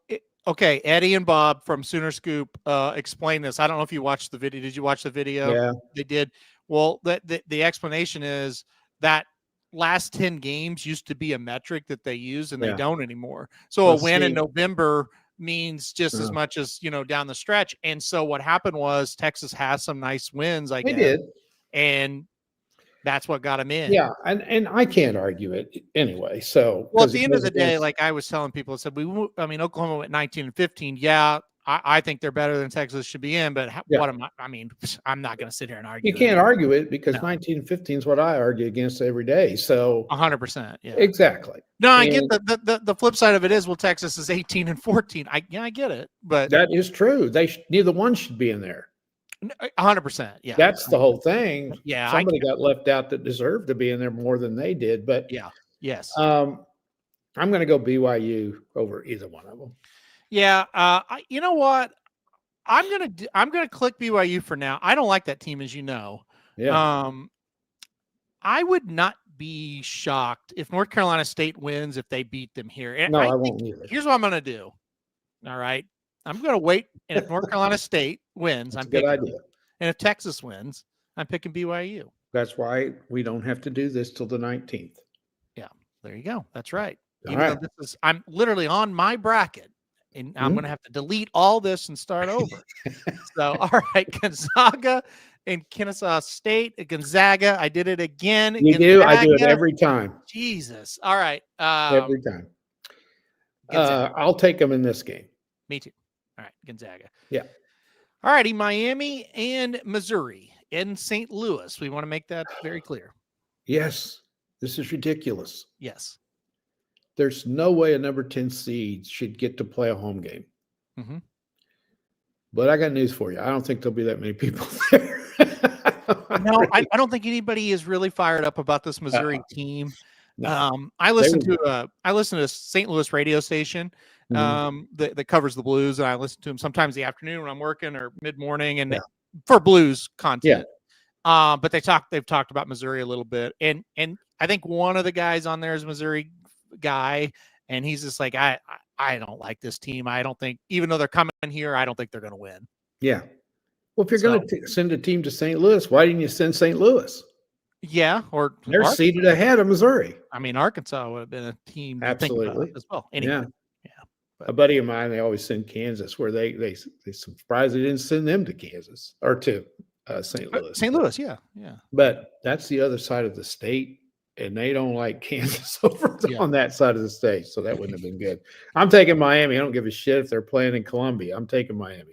okay, Eddie and Bob from Sooner Scoop explain this. I don't know if you watched the video. Did you watch the video? Yeah. They did. Well, the explanation is that last 10 games used to be a metric that they use, and they don't anymore. So a win in November means just as much as, down the stretch. And so what happened was Texas has some nice wins, I guess. They did. And that's what got them in. Yeah, and I can't argue it anyway. So, well, at the end of the day, like I was telling people, I said, Oklahoma went 19 and 15. Yeah, I think they're better than Texas should be in, but what am I? I mean, I'm not going to sit here and argue. You can't argue it because 19 and 15 is what I argue against every day. So 100%. Yeah, exactly. No, I get the flip side of it is, well, Texas is 18 and 14. I get it, but that is true. Neither one should be in there. 100%. Yeah, that's the whole thing. Yeah, somebody got left out that deserved to be in there more than they did. But yes. I'm going to go BYU over either one of them. Yeah, you know what? I'm gonna click BYU for now. I don't like that team, as you know. Yeah. I would not be shocked if North Carolina State wins if they beat them here. And no, I won't either. Here's what I'm gonna do. All right, I'm gonna wait, and if North Carolina State wins, I'm picking. Good idea. And if Texas wins, I'm picking BYU. That's why we don't have to do this till the 19th. Yeah, there you go. That's right. All right. I'm literally on my bracket. And I'm going to have to delete all this and start over. So, all right, Gonzaga and Kennesaw State. Gonzaga, I did it again. You do? I do it every time. Jesus. All right. Every time. I'll take them in this game. Me too. All right, Gonzaga. Yeah. All righty, Miami and Missouri in St. Louis. We want to make that very clear. Yes, this is ridiculous. Yes. There's no way a number 10 seed should get to play a home game. Mm-hmm. But I got news for you. I don't think there'll be that many people there. No, I don't think anybody is really fired up about this Missouri team. No. I listen to a St. Louis radio station that covers the Blues, and I listen to them sometimes in the afternoon when I'm working or mid morning, and for Blues content. But they've talked about Missouri a little bit, and I think one of the guys on there is a Missouri guy, and he's just like, I don't like this team. I don't think, even though they're coming here, I don't think they're going to win. Yeah. Well, if you're going to send a team to St. Louis, why didn't you send St. Louis? Yeah, or they're seated ahead of Missouri. I mean, Arkansas would have been a team to think about as well. Anyway, a buddy of mine, they always send Kansas, where they surprised they didn't send them to Kansas or to St. Louis. St. Louis, yeah. But that's the other side of the state, and they don't like Kansas over on that side of the state, so that wouldn't have been good. I'm taking Miami. I don't give a shit if they're playing in Columbia. I'm taking Miami.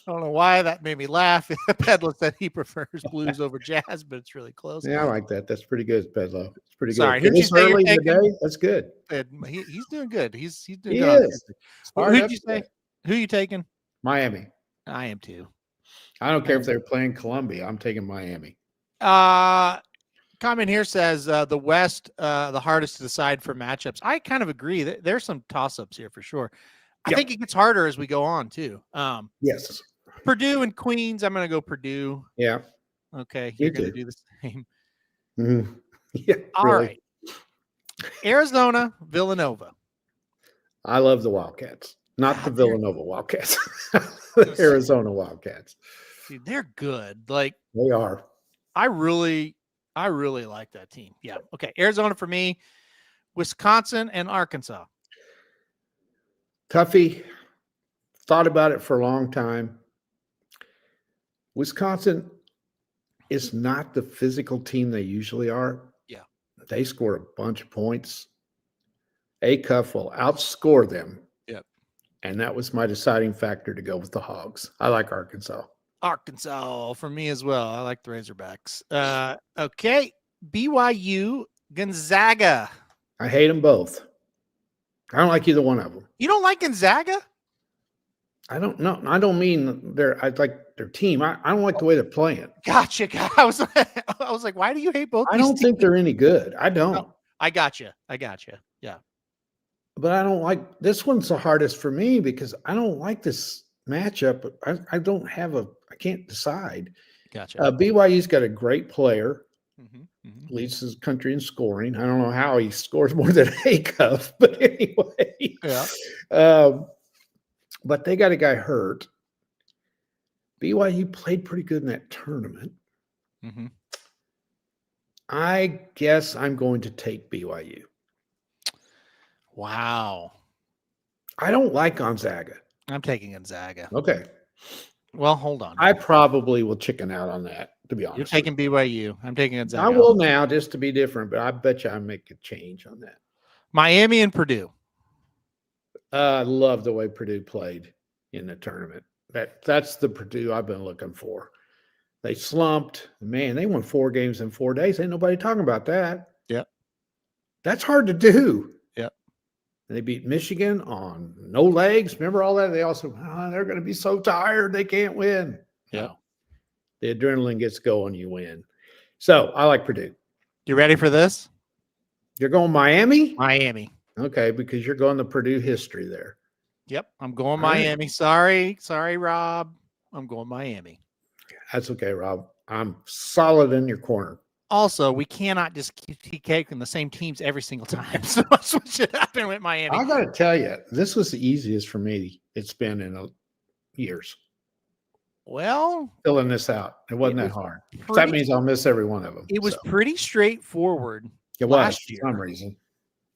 I don't know why that made me laugh. Pedlo said he prefers Blues over Jazz, but it's really close. Yeah, I like that. That's pretty good, Pedlo. It's pretty good. Sorry, who'd you say early in the day? That's good. He's doing good. He's doing he good. Is. Who'd you say? Who are you taking? Miami. I am too. I don't care if they're playing Columbia. I'm taking Miami. Comment here says the West, the hardest to decide for matchups. I kind of agree. There's some toss-ups here for sure. I think it gets harder as we go on too. Yes. Purdue and Queens. I'm going to go Purdue. Yeah. Okay. You're going to do the same. Mm-hmm. Yeah. All right. Arizona, Villanova. I love the Wildcats, not the Villanova Wildcats. The Arizona Wildcats. Dude, they're good. Like they are. I really like that team. Yeah. Okay. Arizona for me. Wisconsin and Arkansas. Tuffy. Thought about it for a long time. Wisconsin is not the physical team they usually are. Yeah. They score a bunch of points. Acuff will outscore them. Yep. And that was my deciding factor to go with the Hogs. I like Arkansas. Arkansas for me as well. I like the Razorbacks. Okay. BYU, Gonzaga. I hate them both. I don't like either one of them. You don't like Gonzaga? I don't know. I don't mean I like their team. I don't like the way they're playing. Gotcha. I was like, why do you hate both? I don't think they're any good. I don't. No, I gotcha. Yeah. But I don't like this one's the hardest for me because I don't like this matchup. I I can't decide. Gotcha. BYU's got a great player. Mm-hmm. Leads his country in scoring. I don't know how he scores more than Acuff, but anyway. Yeah. But they got a guy hurt. BYU played pretty good in that tournament. Mm-hmm. I guess I'm going to take BYU. Wow. I don't like Gonzaga. I'm taking Gonzaga. Okay. Well, hold on. I probably will chicken out on that, to be honest. You're taking BYU. I'm taking Gonzaga. I will now, just to be different, but I bet you I make a change on that. Miami and Purdue. I love the way Purdue played in the tournament. That's the Purdue I've been looking for. They slumped. Man, they won 4 games in 4 days. Ain't nobody talking about that. Yep. That's hard to do. Yep. And they beat Michigan on no legs. Remember all that? They also, they're going to be so tired they can't win. Yeah. No. The adrenaline gets going, you win. So I like Purdue. You ready for this? You're going Miami? Miami. Okay, because you're going the Purdue history there. Yep, I'm going Miami. Sorry, Rob. I'm going Miami. That's okay, Rob. I'm solid in your corner. Also, we cannot just keep taking the same teams every single time. So that's what should happen with Miami. I got to tell you, this was the easiest for me it's been in years. Well, filling this out. It wasn't that hard. That means I'll miss every one of them. It was pretty straightforward. It was for some reason.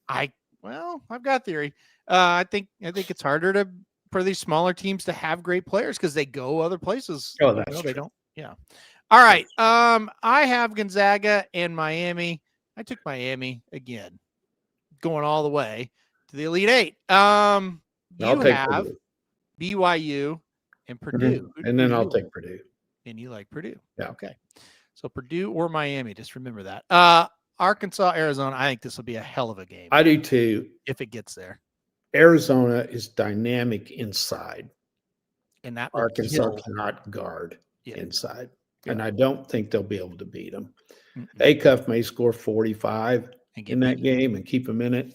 I've got a theory. I think it's harder for these smaller teams to have great players because they go other places. Oh, that's true. They don't. Yeah. All right. I have Gonzaga and Miami. I took Miami again, going all the way to the Elite Eight. You have BYU, and Purdue. And then I'll take Purdue. And you like Purdue. Yeah. Okay. So Purdue or Miami, just remember that. Arkansas, Arizona, I think this will be a hell of a game. I do too. If it gets there. Arizona is dynamic inside. And that Arkansas cannot guard inside. Yeah. And I don't think they'll be able to beat them. Acuff may score 45 in that game and keep them in it,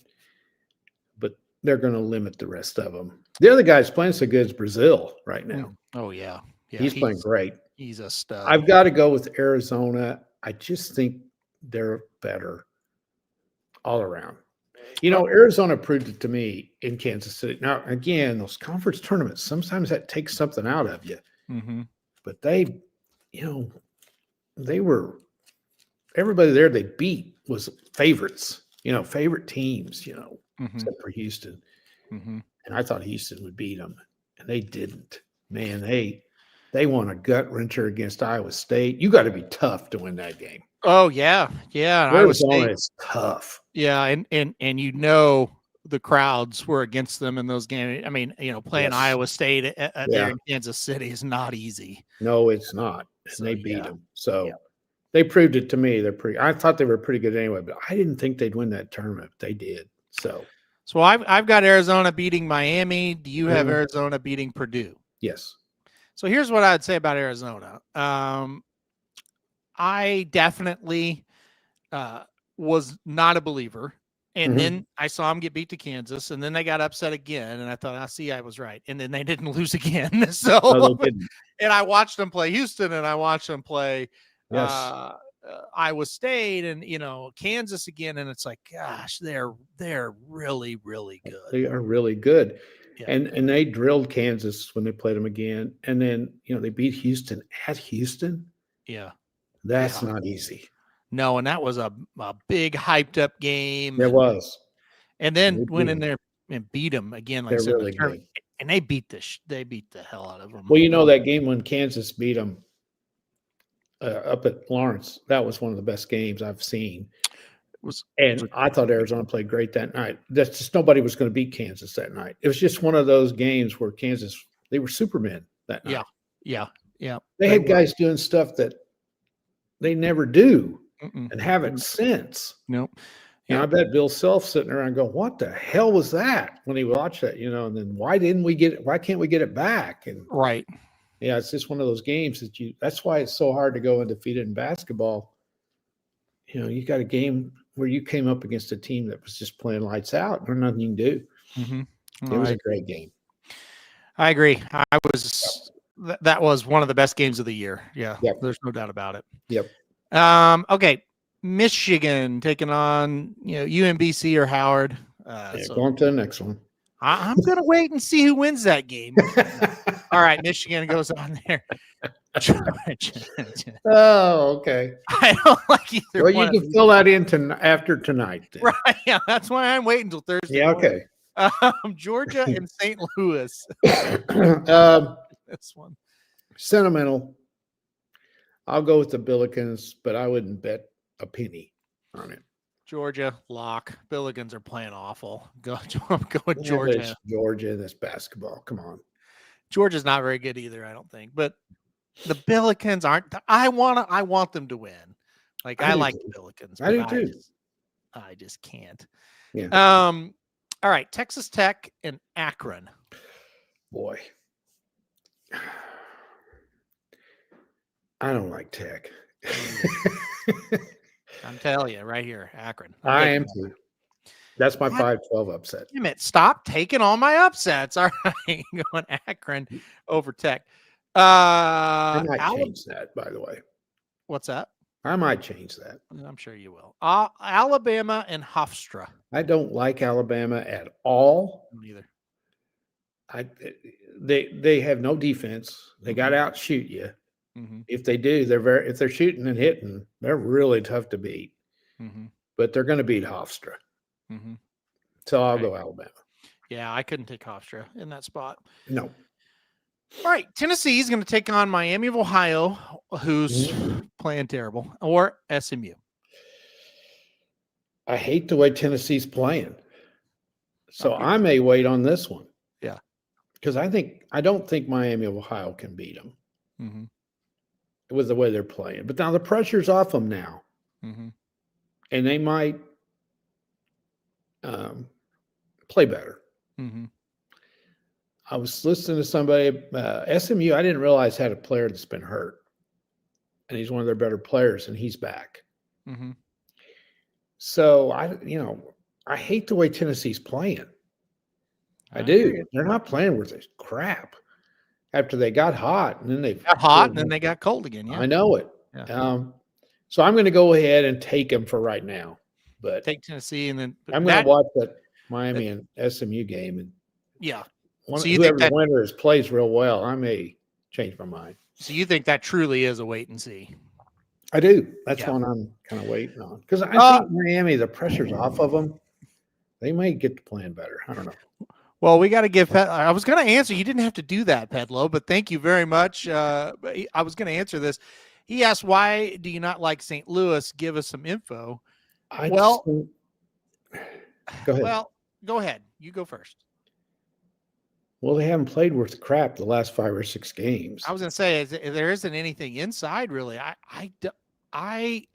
but they're going to limit the rest of them. The other guy's playing so good as Brazil right now. Oh, yeah. He's playing great. He's a stud. I've got to go with Arizona. I just think they're better all around. Arizona proved it to me in Kansas City. Now, again, those conference tournaments, sometimes that takes something out of you. But they were – everybody there they beat was favorites, favorite teams, except for Houston. And I thought Houston would beat them, and they didn't. Man, they won a gut-wrencher against Iowa State. You got to be tough to win that game. Oh, yeah. Yeah. Arizona is tough. Yeah, and the crowds were against them in those games. I mean, playing Iowa State there in Kansas City is not easy. No, it's not. And they beat them. So they proved it to me. I thought they were pretty good anyway, but I didn't think they'd win that tournament. They did. So I've got Arizona beating Miami. Do you have Arizona beating Purdue? Yes. So here's what I'd say about Arizona. I definitely was not a believer. And then I saw them get beat to Kansas, and then they got upset again. And I thought, I was right. And then they didn't lose again. So, and I watched them play Houston, and I watched them play Iowa State, and Kansas again. And it's like, gosh, they're really, really good. They are really good. Yeah. And they drilled Kansas when they played them again. And then, they beat Houston at Houston. Yeah. That's not easy. No, and that was a big hyped up game. It was. And then went in there and beat them again. Like they're really good. And they beat the hell out of them. Well, that game when Kansas beat them up at Lawrence, that was one of the best games I've seen. I thought Arizona played great that night. That's just nobody was going to beat Kansas that night. It was just one of those games where Kansas, they were Supermen that night. Yeah. They had guys doing stuff that they never do and haven't since. Nope. And I bet Bill Self sitting around going, what the hell was that when he watched that, and then why can't we get it back? And right. Yeah, it's just one of those games that's why it's so hard to go undefeated in basketball. You got a game where you came up against a team that was just playing lights out. There's nothing you can do. It was a great game. I agree. That was one of the best games of the year. Yeah. Yep. There's no doubt about it. Yep. Okay. Michigan taking on, UMBC or Howard. Going to the next one. I'm going to wait and see who wins that game. All right. Michigan goes on there. Oh, okay. I don't like either one. Well, you can fill that in after tonight. Then. Right. Yeah. That's why I'm waiting until Thursday. Yeah. Okay. Georgia and St. Louis. This one. Sentimental. I'll go with the Billikens, but I wouldn't bet a penny on it. Georgia, lock. Billikens are playing awful. I'm going Georgia. It's Georgia, that's basketball. Come on. Georgia's not very good either, I don't think. But the Billikens aren't. I want them to win. I like the Billikens. I do too. I just can't. Yeah. All right. Texas Tech and Akron. Boy. I don't like Tech. I'm telling you right here, Akron. I am too. That's my 5-12 upset. Damn it. Stop taking all my upsets. All right. Going Akron over Tech. I might change that, by the way. What's that? I might change that. I'm sure you will. Alabama and Hofstra. I don't like Alabama at all. Neither. They have no defense. They got to outshoot you. If they do, if they're shooting and hitting, they're really tough to beat. But they're going to beat Hofstra. So I'll go Alabama. Yeah, I couldn't take Hofstra in that spot. No. All right, Tennessee is going to take on Miami of Ohio, who's playing terrible, or SMU. I hate the way Tennessee's playing. So I may wait on this one. Yeah. because I don't think Miami of Ohio can beat them Mm-hmm. with the way they're playing. But now the pressure's off them now, Mm-hmm. and they might play better. Mm-hmm. I was listening to somebody, SMU, I didn't realize had a player that's been hurt, and he's one of their better players, and he's back. Mm-hmm. So I hate the way Tennessee's playing. I hear do. you. They're not playing worth this crap. After they got hot, and then they Got hot, and then they got cold again. Yeah, I know it. Yeah. So I'm going to go ahead and take them for right now. But Take Tennessee, and then I'm going to watch that Miami and SMU game, and yeah. so you think whoever the winner is plays real well, I may change my mind. So you think that truly is a wait and see? I do. That's Yeah. one I'm kind of waiting on, because I think Miami, the pressure's off of them. They might get to playing better. I don't know. Well, we got to give. I was going to answer. You didn't have to do that, Pedlo, but thank you very much. I was going to answer this. He asked, "Why do you not like St. Louis? Give us some info." Go ahead. Well, go ahead. You go first. Well, they haven't played worth crap the last 5 or 6 games. I was going to say there isn't anything inside really.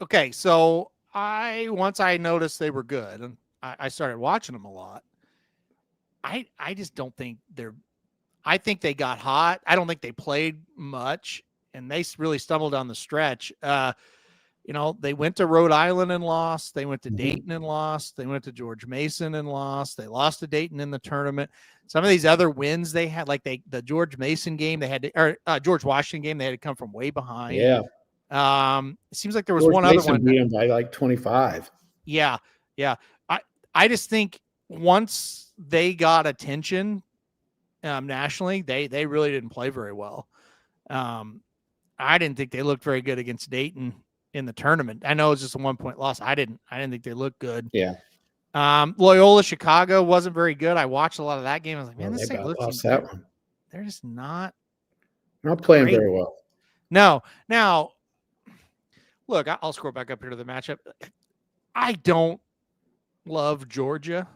Okay. So once I noticed they were good, and I started watching them a lot. I just don't think I think they got hot. I don't think they played much, and they really stumbled down the stretch. They went to Rhode Island and lost. They went to Dayton and lost. They went to George Mason and lost. They lost to Dayton in the tournament. Some of these other wins they had, like the George Mason game, George Washington game, they had to come from way behind. Yeah. It seems like there was George one Mason other one. Beat them by like 25. Yeah. I just think once they got attention nationally, they really didn't play very well. I didn't think they looked very good against Dayton in the tournament. I know it's just a 1-point loss. I didn't think they looked good. Yeah. Loyola Chicago wasn't very good. I watched a lot of that game. I was like, man, this they St. Louis lost team, that one. they're just not Playing great. very well. No. Now, look, I'll scroll back up here to the matchup. I don't love Georgia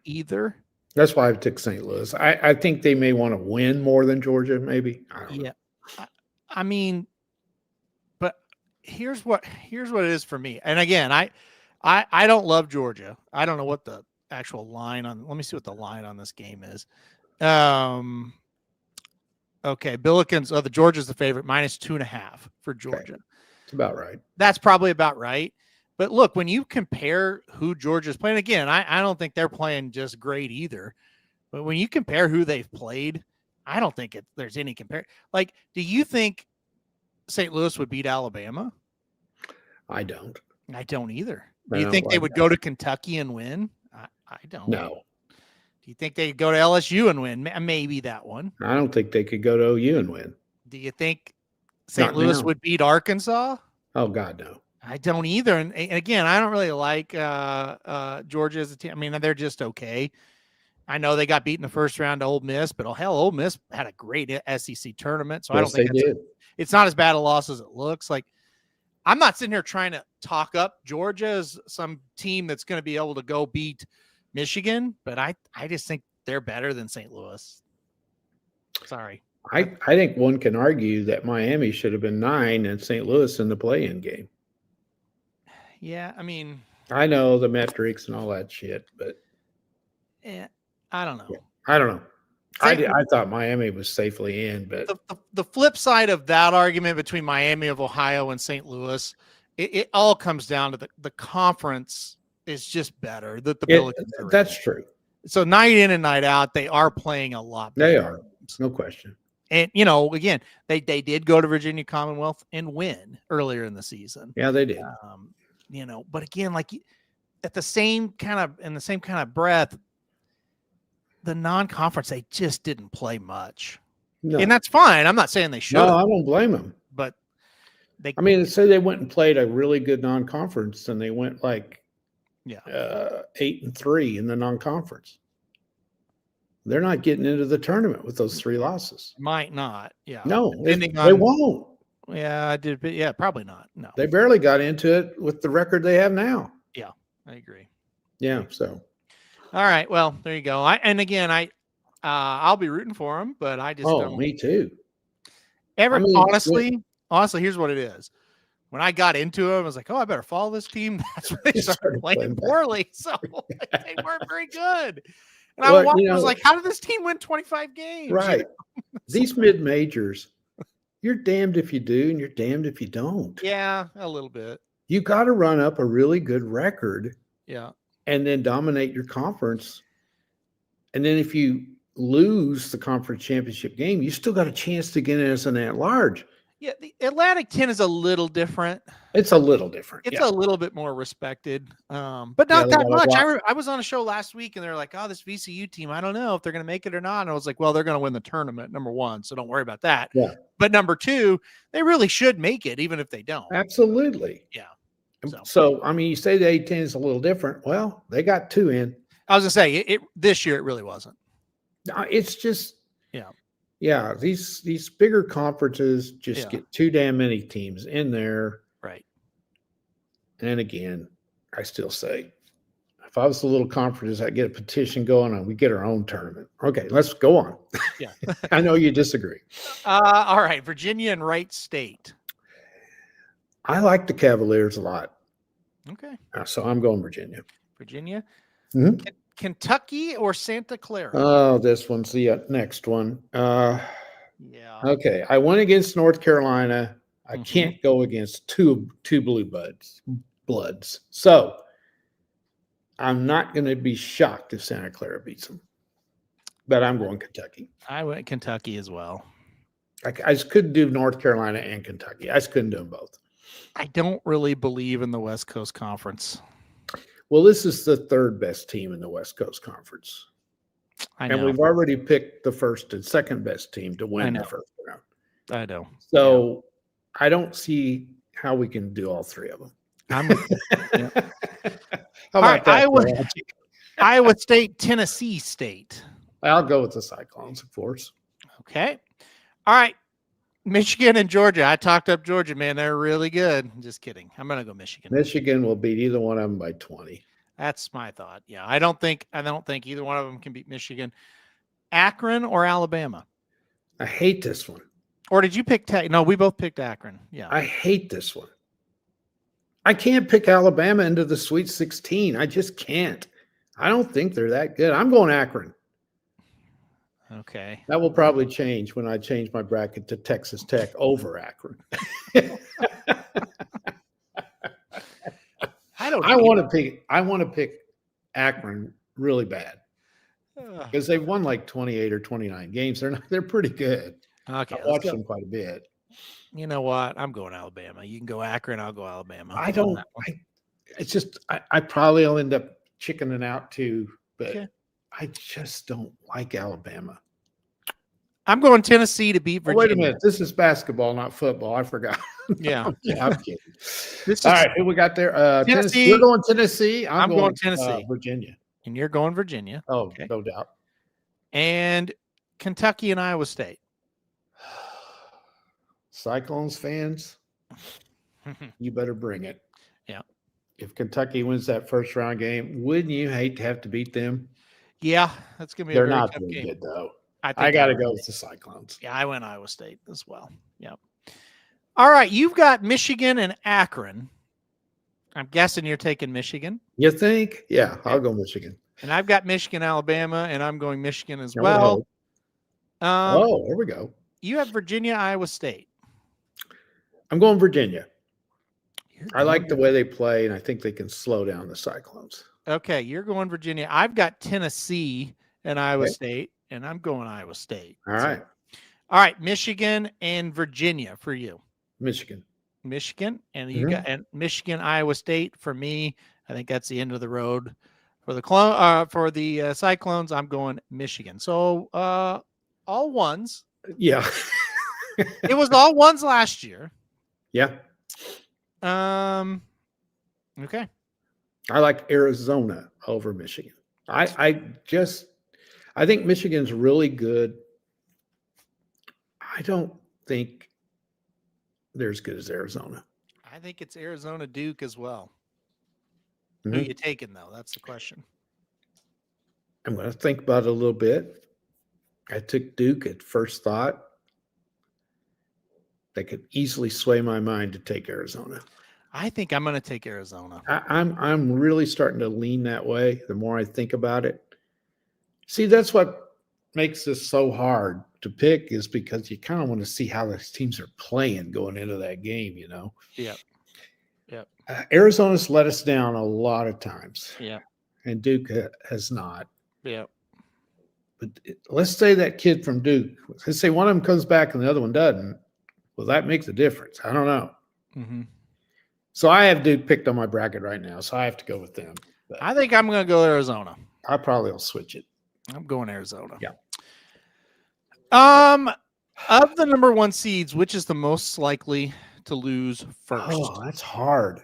either. That's why I took St. Louis. I think they may want to win more than Georgia, maybe. I don't know. I mean, but here's what it is for me. And again, I don't love Georgia. I don't know what the actual line on. Let me see what the line on this game is. Okay, Billikens. The Georgia's the favorite, -2.5 for Georgia. Okay. It's about right. That's probably about right. But look, when you compare who Georgia's playing, again, I don't think they're playing just great either. But when you compare who they've played, I don't think there's any compare. Like, do you think St. Louis would beat Alabama? I don't. I don't either. Do you think they would go to Kentucky and win? I don't. No. Do you think they'd go to LSU and win? Maybe that one. I don't think they could go to OU and win. Do you think St. Louis would beat Arkansas? Oh, God, no. I don't either. And again, I don't really like Georgia as a team. I mean, they're just okay. I know they got beat in the first round to Ole Miss, but Ole Miss had a great SEC tournament. So I don't think it's not as bad a loss as it looks. Like, I'm not sitting here trying to talk up Georgia as some team that's going to be able to go beat Michigan, but I just think they're better than St. Louis. Sorry. I think one can argue that Miami should have been 9 and St. Louis in the play-in game. Yeah, I mean, I know the metrics and all that shit, but I don't know. Yeah, I don't know. I thought Miami was safely in, but the flip side of that argument between Miami of Ohio and St. Louis, it all comes down to the conference is just better. That's true. So night in and night out, they are playing a lot better. They are, no question. And again, they did go to Virginia Commonwealth and win earlier in the season. Yeah, they did. But again, like in the same kind of breath, the non-conference, they just didn't play much. No. And that's fine. I'm not saying they should. No, I don't blame them. But say they went and played a really good non-conference and they went 8-3 in the non-conference. They're not getting into the tournament with those 3 losses. Might not. Yeah. No, they won't. Yeah, I did. But yeah, probably not. No. They barely got into it with the record they have now. Yeah, I agree. Yeah. So. All right. Well, there you go. I I'll be rooting for them, but I just Oh, don't. me too. Honestly, here's what it is. When I got into them, I was like, "Oh, I better follow this team." That's when they started playing poorly, so they weren't very good. And I was like, "How did this team win 25 games?" Right. These mid majors, you're damned if you do, and you're damned if you don't. Yeah, a little bit. You got to run up a really good record. Yeah. And then dominate your conference. And then if you lose the conference championship game, you still got a chance to get in as an at-large. Yeah, the Atlantic 10 is a little different. It's a little different. It's a little bit more respected, but not that much. I was on a show last week, and they're like, "Oh, this VCU team, I don't know if they're going to make it or not." And I was like, "Well, they're going to win the tournament, number one, so don't worry about that." Yeah. But number two, they really should make it, even if they don't. Absolutely. Yeah. So I mean, you say the A10 is a little different. Well, they got 2 in. I was going to say, this year it really wasn't. It's just, yeah. Yeah, these bigger conferences just get too damn many teams in there. Right. And again, I still say, if I was the little conferences, I'd get a petition going and we get our own tournament. Okay, let's go on. Yeah. I know you disagree. All right, Virginia and Wright State. I like the Cavaliers a lot. Okay. So I'm going Virginia. Virginia. Mm-hmm. Kentucky or Santa Clara? Oh, this one's the next one. Yeah. Okay. I went against North Carolina. I can't go against two blue bloods. So I'm not going to be shocked if Santa Clara beats them. But I'm going Kentucky. I went Kentucky as well. I just couldn't do North Carolina and Kentucky. I just couldn't do them both. I don't really believe in the West Coast Conference. Well, this is the 3rd best team in the West Coast Conference. I know. And we've already picked the 1st and 2nd best team to win the first round. I know. So I don't see how we can do all 3 of them. How about that? Iowa State, Tennessee State. I'll go with the Cyclones, of course. Okay. All right. Michigan and Georgia. I talked up Georgia, man. They're really good. Just kidding. I'm going to go Michigan. Michigan will beat either one of them by 20. That's my thought. Yeah. I don't think either one of them can beat Michigan. Akron or Alabama? I hate this one. Or did you pick No, we both picked Akron. Yeah. I hate this one. I can't pick Alabama into the Sweet 16. I just can't. I don't think they're that good. I'm going Akron. Okay. That will probably change when I change my bracket to Texas Tech over Akron. I want to pick Akron really bad because they've won like 28 or 29 games. They're pretty good. Okay. I watched them quite a bit. You know what? I'm going Alabama. You can go Akron. I'll go Alabama. I probably will end up chickening out too, but I just don't like Alabama. I'm going Tennessee to beat Virginia. Wait a minute. This is basketball, not football. I forgot. Yeah. I'm kidding. All right. Who we got there? Tennessee. You're going Tennessee. I'm going Tennessee. Virginia. And you're going Virginia. Oh, okay. No doubt. And Kentucky and Iowa State. Cyclones fans, you better bring it. Yeah. If Kentucky wins that first round game, wouldn't you hate to have to beat them? Yeah, that's going to be They're a very not tough very game. good, though. I got to go with the Cyclones. Yeah, I went Iowa State as well. Yeah. All right, you've got Michigan and Akron. I'm guessing you're taking Michigan. You think? Yeah, I'll go Michigan. And I've got Michigan, Alabama, and I'm going Michigan as well. Here we go. You have Virginia, Iowa State. I'm going Virginia. I like the way they play, and I think they can slow down the Cyclones. Okay, you're going Virginia. I've got Tennessee and Iowa State, and I'm going Iowa State. All right. All right, Michigan and Virginia for you. Michigan, and you got and Michigan, Iowa State for me. I think that's the end of the road for the Cyclones. I'm going Michigan. So all ones. Yeah. It was all ones last year. Yeah. Okay. I like Arizona over Michigan. I think Michigan's really good. I don't think they're as good as Arizona. I think it's Arizona Duke as well. Who are you taking, though? That's the question. I'm going to think about it a little bit. I took Duke at first thought. That could easily sway my mind to take Arizona. I think I'm going to take Arizona. I'm really starting to lean that way the more I think about it. See, that's what makes this so hard to pick is because you kind of want to see how these teams are playing going into that game, you know? Yep. Yep. Arizona's let us down a lot of times. Yeah. And Duke has not. Yep. But let's say that kid from Duke, let's say one of them comes back and the other one doesn't. Well, that makes a difference. I don't know. Mm-hmm. So I have Duke picked on my bracket right now, so I have to go with them. But I think I'm going to go Arizona. I probably will switch it. I'm going Arizona. Yeah. Of the number 1 seeds, which is the most likely to lose first? Oh, that's hard.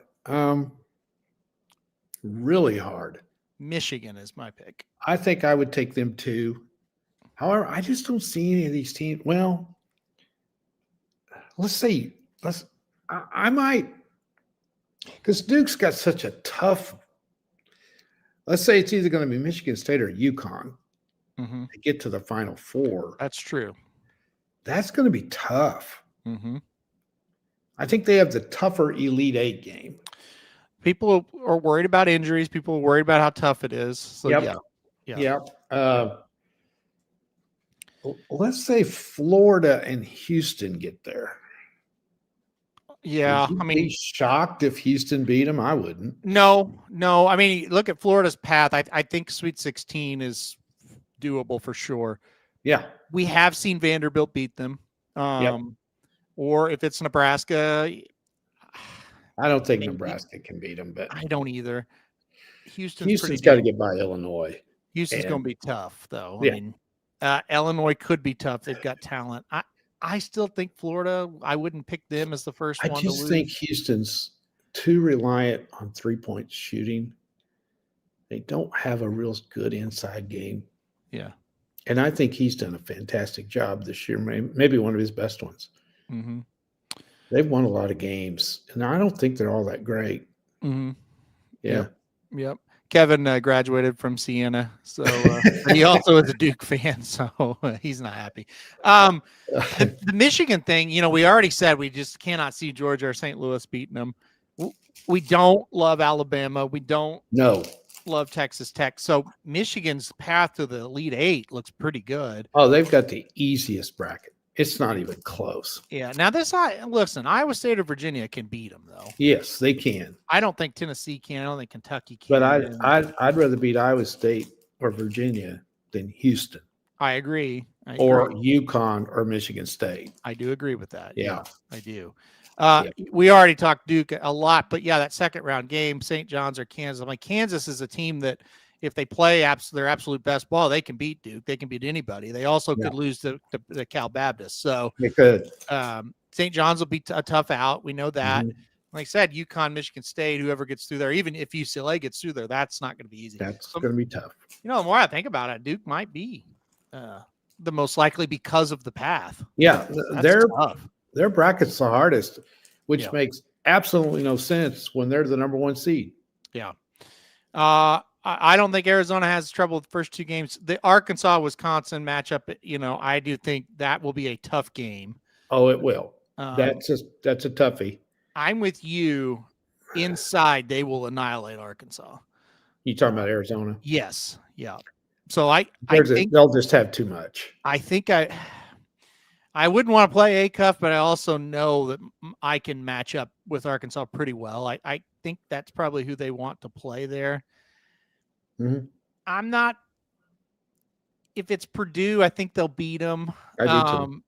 Really hard. Michigan is my pick. I think I would take them too. However, I just don't see any of these teams. Well, I might, because Duke's got such a tough. Let's say it's either going to be Michigan State or UConn Mm-hmm. to get to the Final Four. That's true. That's going to be tough. Mm-hmm. I think they have the tougher Elite Eight game. People are worried about injuries. People are worried about how tough it is. So Yep. Let's say Florida and Houston get there. Yeah, Would you I mean, be shocked if Houston beat them? I wouldn't. no. I mean, look at Florida's path. I think Sweet 16 is doable for sure. Yeah. We have seen Vanderbilt beat them. Or if it's Nebraska, I don't think Nebraska can beat them, but I don't either. Houston's got to get by Illinois. Houston's going to be tough, though. Yeah. I mean, Illinois could be tough. They've got talent. I still think Florida, I wouldn't pick them as the first one to lose. I just think Houston's too reliant on three-point shooting. They don't have a real good inside game. Yeah. And I think he's done a fantastic job this year, maybe one of his best ones. Mm-hmm. They've won a lot of games, and I don't think they're all that great. Mm-hmm. Yeah. Yep. Kevin graduated from Siena, so he also is a Duke fan, so he's not happy. The Michigan thing, we already said we just cannot see Georgia or St. Louis beating them. We don't love Alabama. We don't love Texas Tech. So Michigan's path to the Elite Eight looks pretty good. Oh, they've got the easiest bracket. It's not even close. Yeah. Now listen, Iowa State or Virginia can beat them though. Yes, they can. I don't think Tennessee can. I don't think Kentucky can. But I'd rather beat Iowa State or Virginia than Houston. I agree. Or UConn or Michigan State. I do agree with that. Yeah, I do. We already talked Duke a lot, but yeah, that second round game, St. John's or Kansas. I'm like, Kansas is a team that if they play their absolute best ball, they can beat Duke. They can beat anybody. They also could lose to Cal Baptist. So they could. St. John's will be a tough out. We know that. Mm-hmm. Like I said, UConn, Michigan State, whoever gets through there, even if UCLA gets through there, that's not going to be easy. That's going to be tough. The more I think about it, Duke might be the most likely because of the path. Yeah, tough. Their bracket's the hardest, which makes absolutely no sense when they're the number 1 seed. Yeah. I don't think Arizona has trouble with the first 2 games. The Arkansas-Wisconsin matchup, I do think that will be a tough game. Oh, it will. That's a toughie. I'm with you. Inside, they will annihilate Arkansas. You talking about Arizona? Yes. Yeah. So I think they'll just have too much. I think I wouldn't want to play A-Cuff, but I also know that I can match up with Arkansas pretty well. I think that's probably who they want to play there. Mm-hmm. I'm not. If it's Purdue, I think they'll beat them. I do too.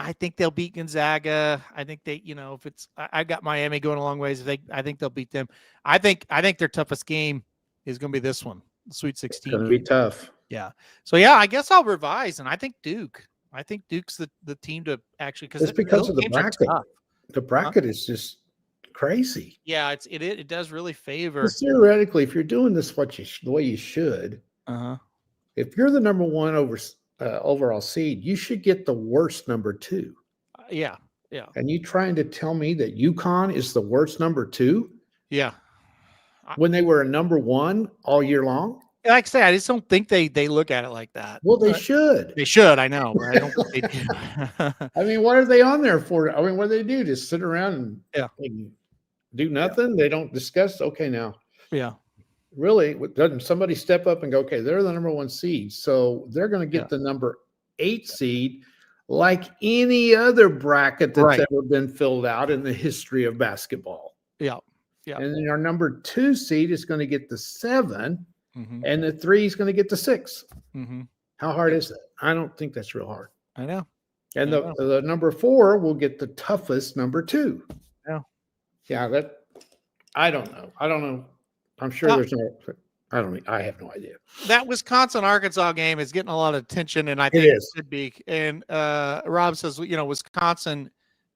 I think they'll beat Gonzaga. I think they, if it's, I got Miami going a long ways. I think they'll beat them. I think their toughest game is going to be this one, the Sweet 16. It's going to be tough. Yeah. So yeah, I guess I'll revise, and I think Duke. I think Duke's the team to actually because of the bracket. The bracket is just crazy. Yeah, it does really favor. Theoretically, if you're doing this the way you should, if you're the number 1 overall seed, you should get the worst number 2. Yeah. And you trying to tell me that UConn is the worst number 2? Yeah. When they were a number 1 all year long? like I say, I just don't think they look at it like that. Well, they should. They should, I know, but I don't think they do. I mean, what are they on there for? I mean, what do they do? Just sit around and do nothing? They don't discuss. Okay, now, Yeah. really, doesn't somebody step up and go, okay, they're the number 1 seed, so they're going to get the number 8 seed, like any other bracket that's ever been filled out in the history of basketball. Yeah. Yeah. And then our number 2 seed is going to get the 7, Mm-hmm. and the 3 is going to get the 6. Mm-hmm. How hard is that? I don't think that's real hard. I know. And the number 4 will get the toughest number 2. Yeah. Yeah, I don't know. I'm sure there's no. I have no idea. That Wisconsin-Arkansas game is getting a lot of attention, and I think it should be. And Rob says, Wisconsin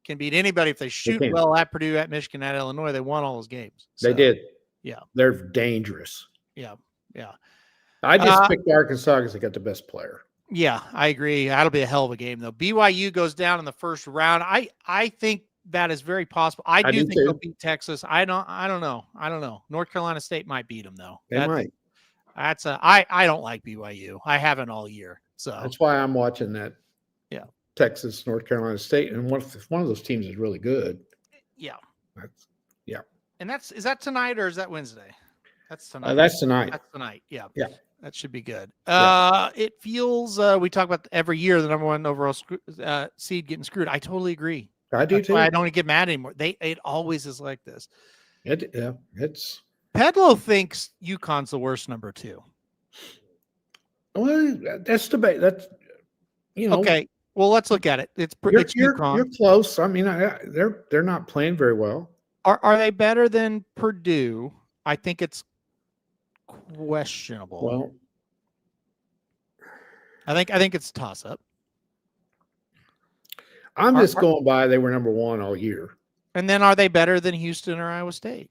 can beat anybody if they shoot well at Purdue, at Michigan, at Illinois. They won all those games. So, they did. Yeah. They're dangerous. Yeah. Yeah. I just picked Arkansas because they got the best player. Yeah, I agree. That'll be a hell of a game, though. BYU goes down in the first round. I think that is very possible. I do think they'll beat Texas. I don't know. North Carolina State might beat them, though. They might. I don't like BYU. I haven't all year. So that's why I'm watching that. Yeah. Texas, North Carolina State. And one of those teams is really good. Yeah. Yeah. And is that tonight or is that Wednesday? That's tonight. That's tonight. That's tonight. Yeah. Yeah. That should be good. It feels we talk about every year the number 1 overall seed getting screwed. I totally agree. I do too. I don't get mad anymore. It always is like this. It's Pedlo thinks UConn's the worst number 2. Well, that's debate. That's okay. Well, let's look at it. It's UConn. You're close. I mean, they're not playing very well. Are they better than Purdue? I think it's questionable. Well, I think it's a toss-up. I'm just going by they were number 1 all year. And then are they better than Houston or Iowa State?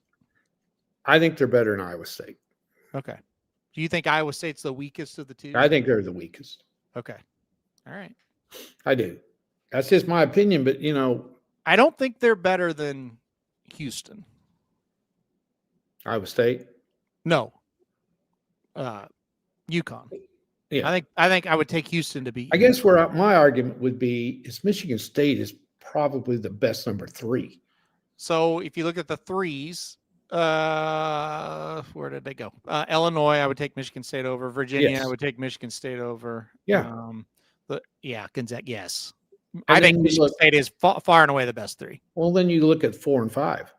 I think they're better than Iowa State. Okay. Do you think Iowa State's the weakest of the two? I think they're the weakest. Okay. All right. I do. That's just my opinion, but I don't think they're better than Houston. Iowa State? No. UConn. Yeah. I think I would take Houston to beat. I guess where my argument would be is Michigan State is probably the best number 3. So if you look at the 3s, where did they go? Illinois, I would take Michigan State over. Virginia, I would take Michigan State over. Yeah. Gonzaga, yes. I think Michigan State is far and away the best 3. Well, then you look at 4 and 5.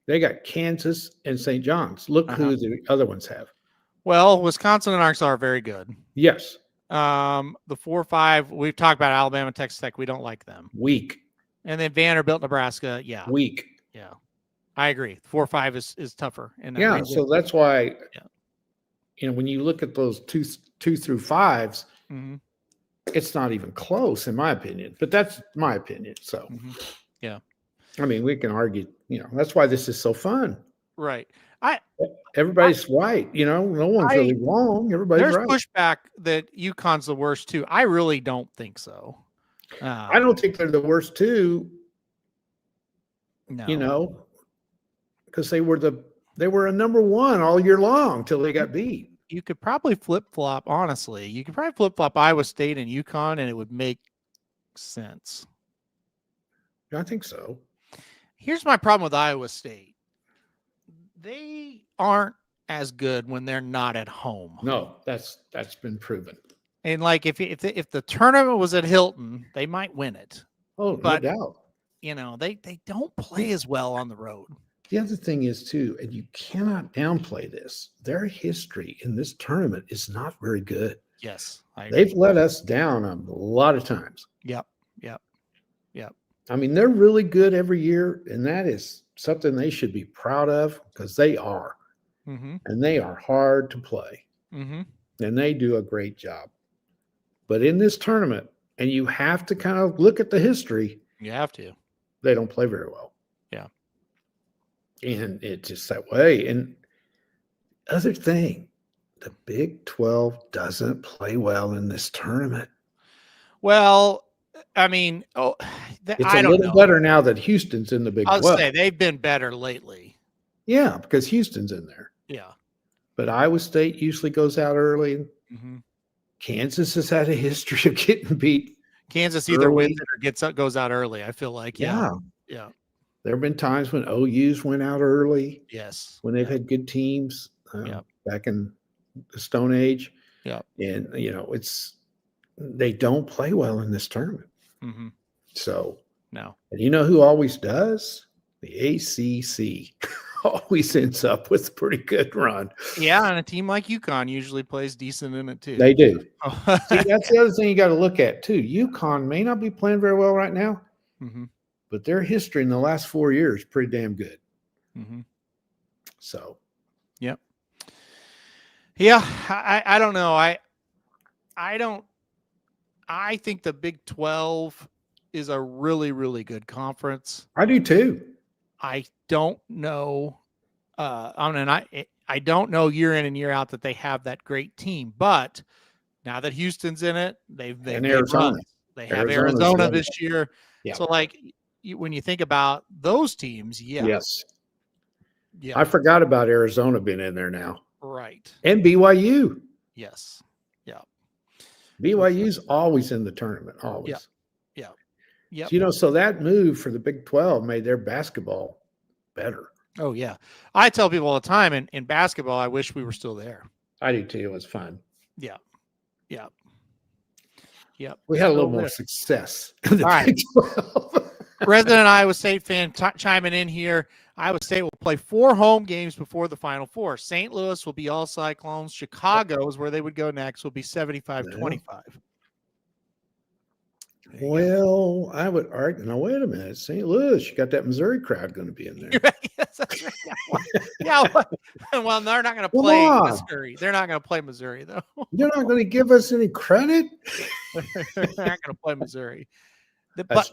They got Kansas and St. John's. Look who the other ones have. Well, Wisconsin and Arkansas are very good. Yes. The 4-5, we've talked about Alabama, Texas Tech. We don't like them. Weak. And then Vanderbilt, Nebraska. Yeah. Weak. Yeah. I agree. 4-5 is tougher. Yeah. So that's why, when you look at those two through 5s, it's not even close in my opinion, but that's my opinion. So, yeah. I mean, we can argue, that's why this is so fun. Right. Everybody's right. No one's really wrong. Everybody's right. There's pushback that UConn's the worst too. I really don't think so. I don't think they're the worst too. No. Because they were a number 1 all year long till they got beat. You could probably flip-flop, honestly. You could probably flip-flop Iowa State and UConn, and it would make sense. I think so. Here's my problem with Iowa State. They aren't as good when they're not at home. No, that's been proven. And like if the tournament was at Hilton, they might win it. Oh, but, no doubt. They don't play as well on the road. The other thing is too, and you cannot downplay this, their history in this tournament is not very good. Yes. They've let us down a lot of times. Yep. I mean, they're really good every year, and that is something they should be proud of because they are. And they are hard to play. And they do a great job. But in this tournament, and you have to kind of look at the history. You have to. They don't play very well. Yeah. And it's just that way. And other thing, the Big 12 doesn't play well in this tournament. Well, I mean, it's a little better now that Houston's in the Big 12. I'll say they've been better lately. Yeah, because Houston's in there. Yeah. but Iowa State usually goes out early. Mhm. Kansas has had a history of getting beat. Kansas either wins Early. it or goes out early. I feel like, yeah. There have been times when OU's went out early Yes. when they've had good teams Yep. back in the Stone Age. Yeah. And, they don't play well in this tournament. Mm-hmm. So, no. And you know who always does? The ACC always ends up with a pretty good run. Yeah, and a team like UConn usually plays decent in it too. They do. See, that's the other thing you got to look at too. UConn may not be playing very well right now, but their history in the last 4 years is pretty damn good. So, yep. Yeah, I don't know. I think the Big 12 is a really, really good conference. I do too. I don't know. I don't know year in and year out that they have that great team, but now that Houston's in it, they've Arizona. They have Arizona this year. Yeah. So when you think about those teams, yes. Yeah. I forgot about Arizona being in there now. Right. And BYU. Yes. Yeah. BYU's always in the tournament, always. Yeah. Yeah. So that move for the Big 12 made their basketball better. Oh, yeah. I tell people all the time in basketball, I wish we were still there. I do too. It was fun. Yeah. Yeah. Yeah. We had a little more success. All right. Resident Iowa State fan chiming in here. Iowa State will play 4 home games before the Final Four. St. Louis will be all Cyclones. Chicago is where they would go next, will be 75-25. Well, I would argue. Now, wait a minute. St. Louis, you got that Missouri crowd going to be in there. Yes, that's right. Yeah. Well, they're not going to play Missouri. They're not going to play Missouri, though. You're not going to give us any credit? They're not going to play Missouri.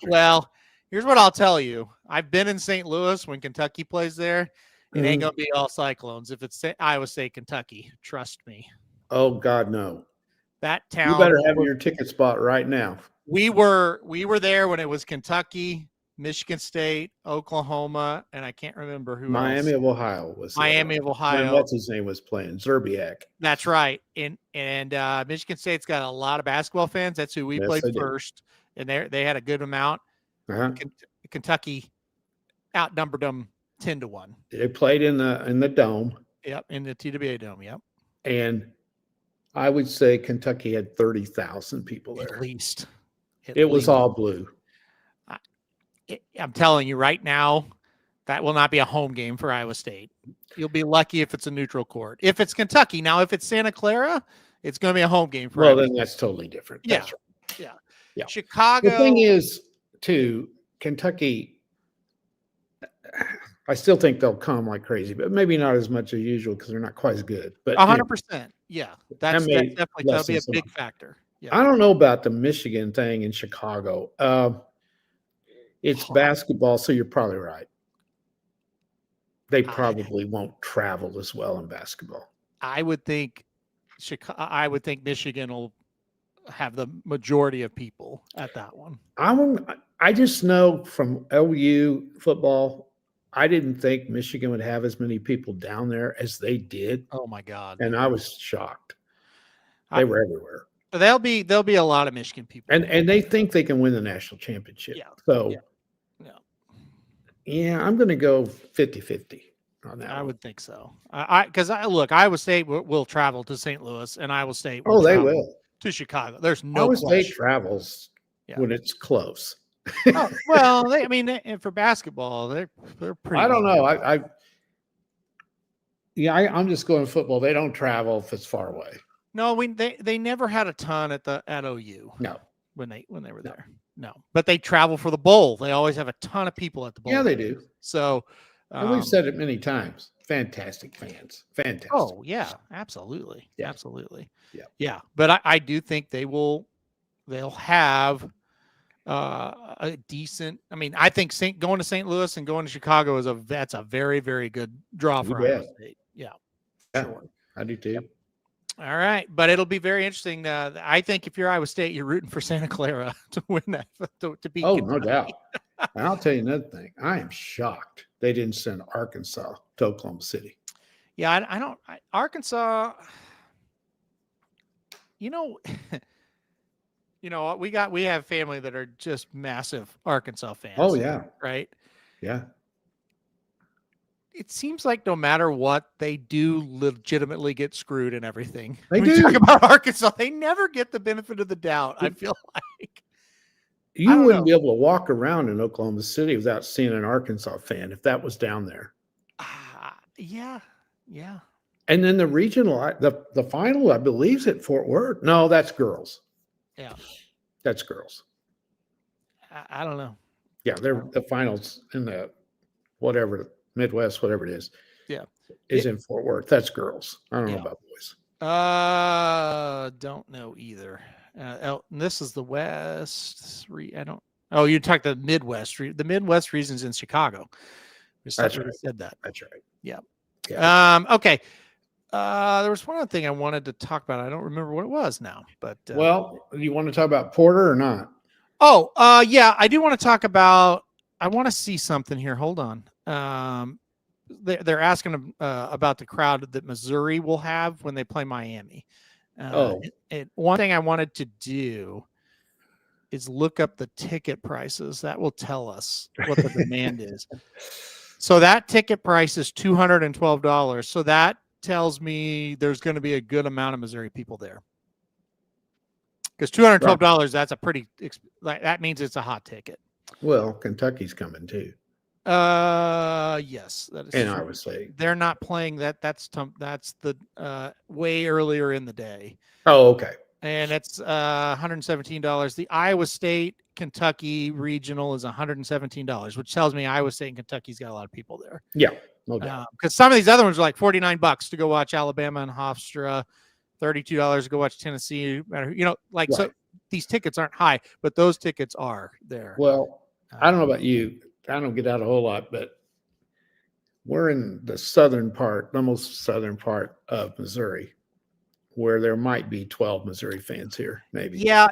Well, here's what I'll tell you. I've been in St. Louis when Kentucky plays there. It ain't going to be all Cyclones. If it's Iowa State, Kentucky, trust me. Oh, God, no. That town. You better have your ticket spot right now. We were there when it was Kentucky, Michigan State, Oklahoma, and I can't remember who Miami else. of Ohio was Miami of Ohio. What's his name was playing? Zerbiak. That's right. And Michigan State's got a lot of basketball fans. That's who we played first. And they had a good amount. Kentucky outnumbered them 10-1. They played in the dome. Yep, in the TWA dome. Yep. And I would say Kentucky had 30,000 people there. At least. It was all blue. I'm telling you right now, that will not be a home game for Iowa State. You'll be lucky if it's a neutral court. If it's Kentucky, now if it's Santa Clara, it's going to be a home game for Iowa Then State. That's totally different. Yeah. That's right. Yeah. Chicago. The thing is, too, Kentucky, I still think they'll come like crazy, but maybe not as much as usual because they're not quite as good. But 100%. Yeah. That'll be a big factor. Yeah. I don't know about the Michigan thing in Chicago. It's basketball, so you're probably right. They probably won't travel as well in basketball. I would think Michigan will have the majority of people at that one. I just know from LU football, I didn't think Michigan would have as many people down there as they did. Oh my God. And I was shocked. They were everywhere. There'll be a lot of Michigan people. And they think they can win the national championship. Yeah. So I'm going to go 50-50 on that. I would think so. Because Iowa State will travel to St. Louis, and Iowa State will they will. To Chicago. There's no Iowa question. State travels when it's close. And for basketball, they're pretty. I don't know. I'm just going football. They don't travel if it's far away. No, they never had a ton at OU. No, when they were there. No, but they travel for the bowl. They always have a ton of people at the bowl. Yeah, they do. So, and we've said it many times. Fantastic fans. Fantastic. Oh yeah, absolutely. Yeah. Absolutely. Yeah. Yeah. But I do think they'll have a decent. I mean, I think going to St. Louis and going to Chicago that's a very, very good draw for Iowa State. Yeah. Sure. I do too. Yep. All right, but it'll be very interesting. I think if you're Iowa State, you're rooting for Santa Clara to win that to beat. Oh, Kentucky. no doubt. And I'll tell you another thing. I am shocked they didn't send Arkansas to Oklahoma City. Yeah, I don't. Arkansas. You know, we have family that are just massive Arkansas fans. Oh yeah, right. yeah. It seems like no matter what, they do legitimately get screwed and everything. They when we do. talk about Arkansas, they never get the benefit of the doubt. I feel like I You don't wouldn't know. be able to walk around in Oklahoma City without seeing an Arkansas fan if that was down there. Yeah. And then the regional, the final, I believe, is at Fort Worth. No, that's girls. Yeah. That's girls. I don't know. Yeah, they're the finals in the whatever Midwest, whatever it is. Yeah. Is in Fort Worth. That's girls. I don't know Yeah. about boys. Don't know either. This is the West. I don't. Oh, you talked the Midwest. The Midwest region's in Chicago. That's right. Said that. That's right. Yeah. Yeah. Okay. There was one other thing I wanted to talk about. I don't remember what it was now, but Well, you want to talk about Porter or not? Oh, yeah, I do want to talk about. I want to see something here. Hold on. They're asking about the crowd that Missouri will have when they play Miami. One thing I wanted to do is look up the ticket prices. That will tell us what the demand is. So that ticket price is $212. So that tells me there's going to be a good amount of Missouri people there. Because $212, that's a pretty, that means it's a hot ticket. Well, Kentucky's coming too. Yes, that is And true. I would say they're not playing that. That's the way earlier in the day. Oh, okay. And it's $117. The Iowa State Kentucky regional is $117, which tells me Iowa State and Kentucky's got a lot of people there. Yeah, no doubt. Because some of these other ones are like $49 to go watch Alabama and Hofstra, $32 to go watch Tennessee. Right. So these tickets aren't high, but those tickets are there. Well, I don't know about you. I don't get out a whole lot, but we're in the southern part, the most southern part of Missouri, where there might be 12 Missouri fans here, maybe. Yeah,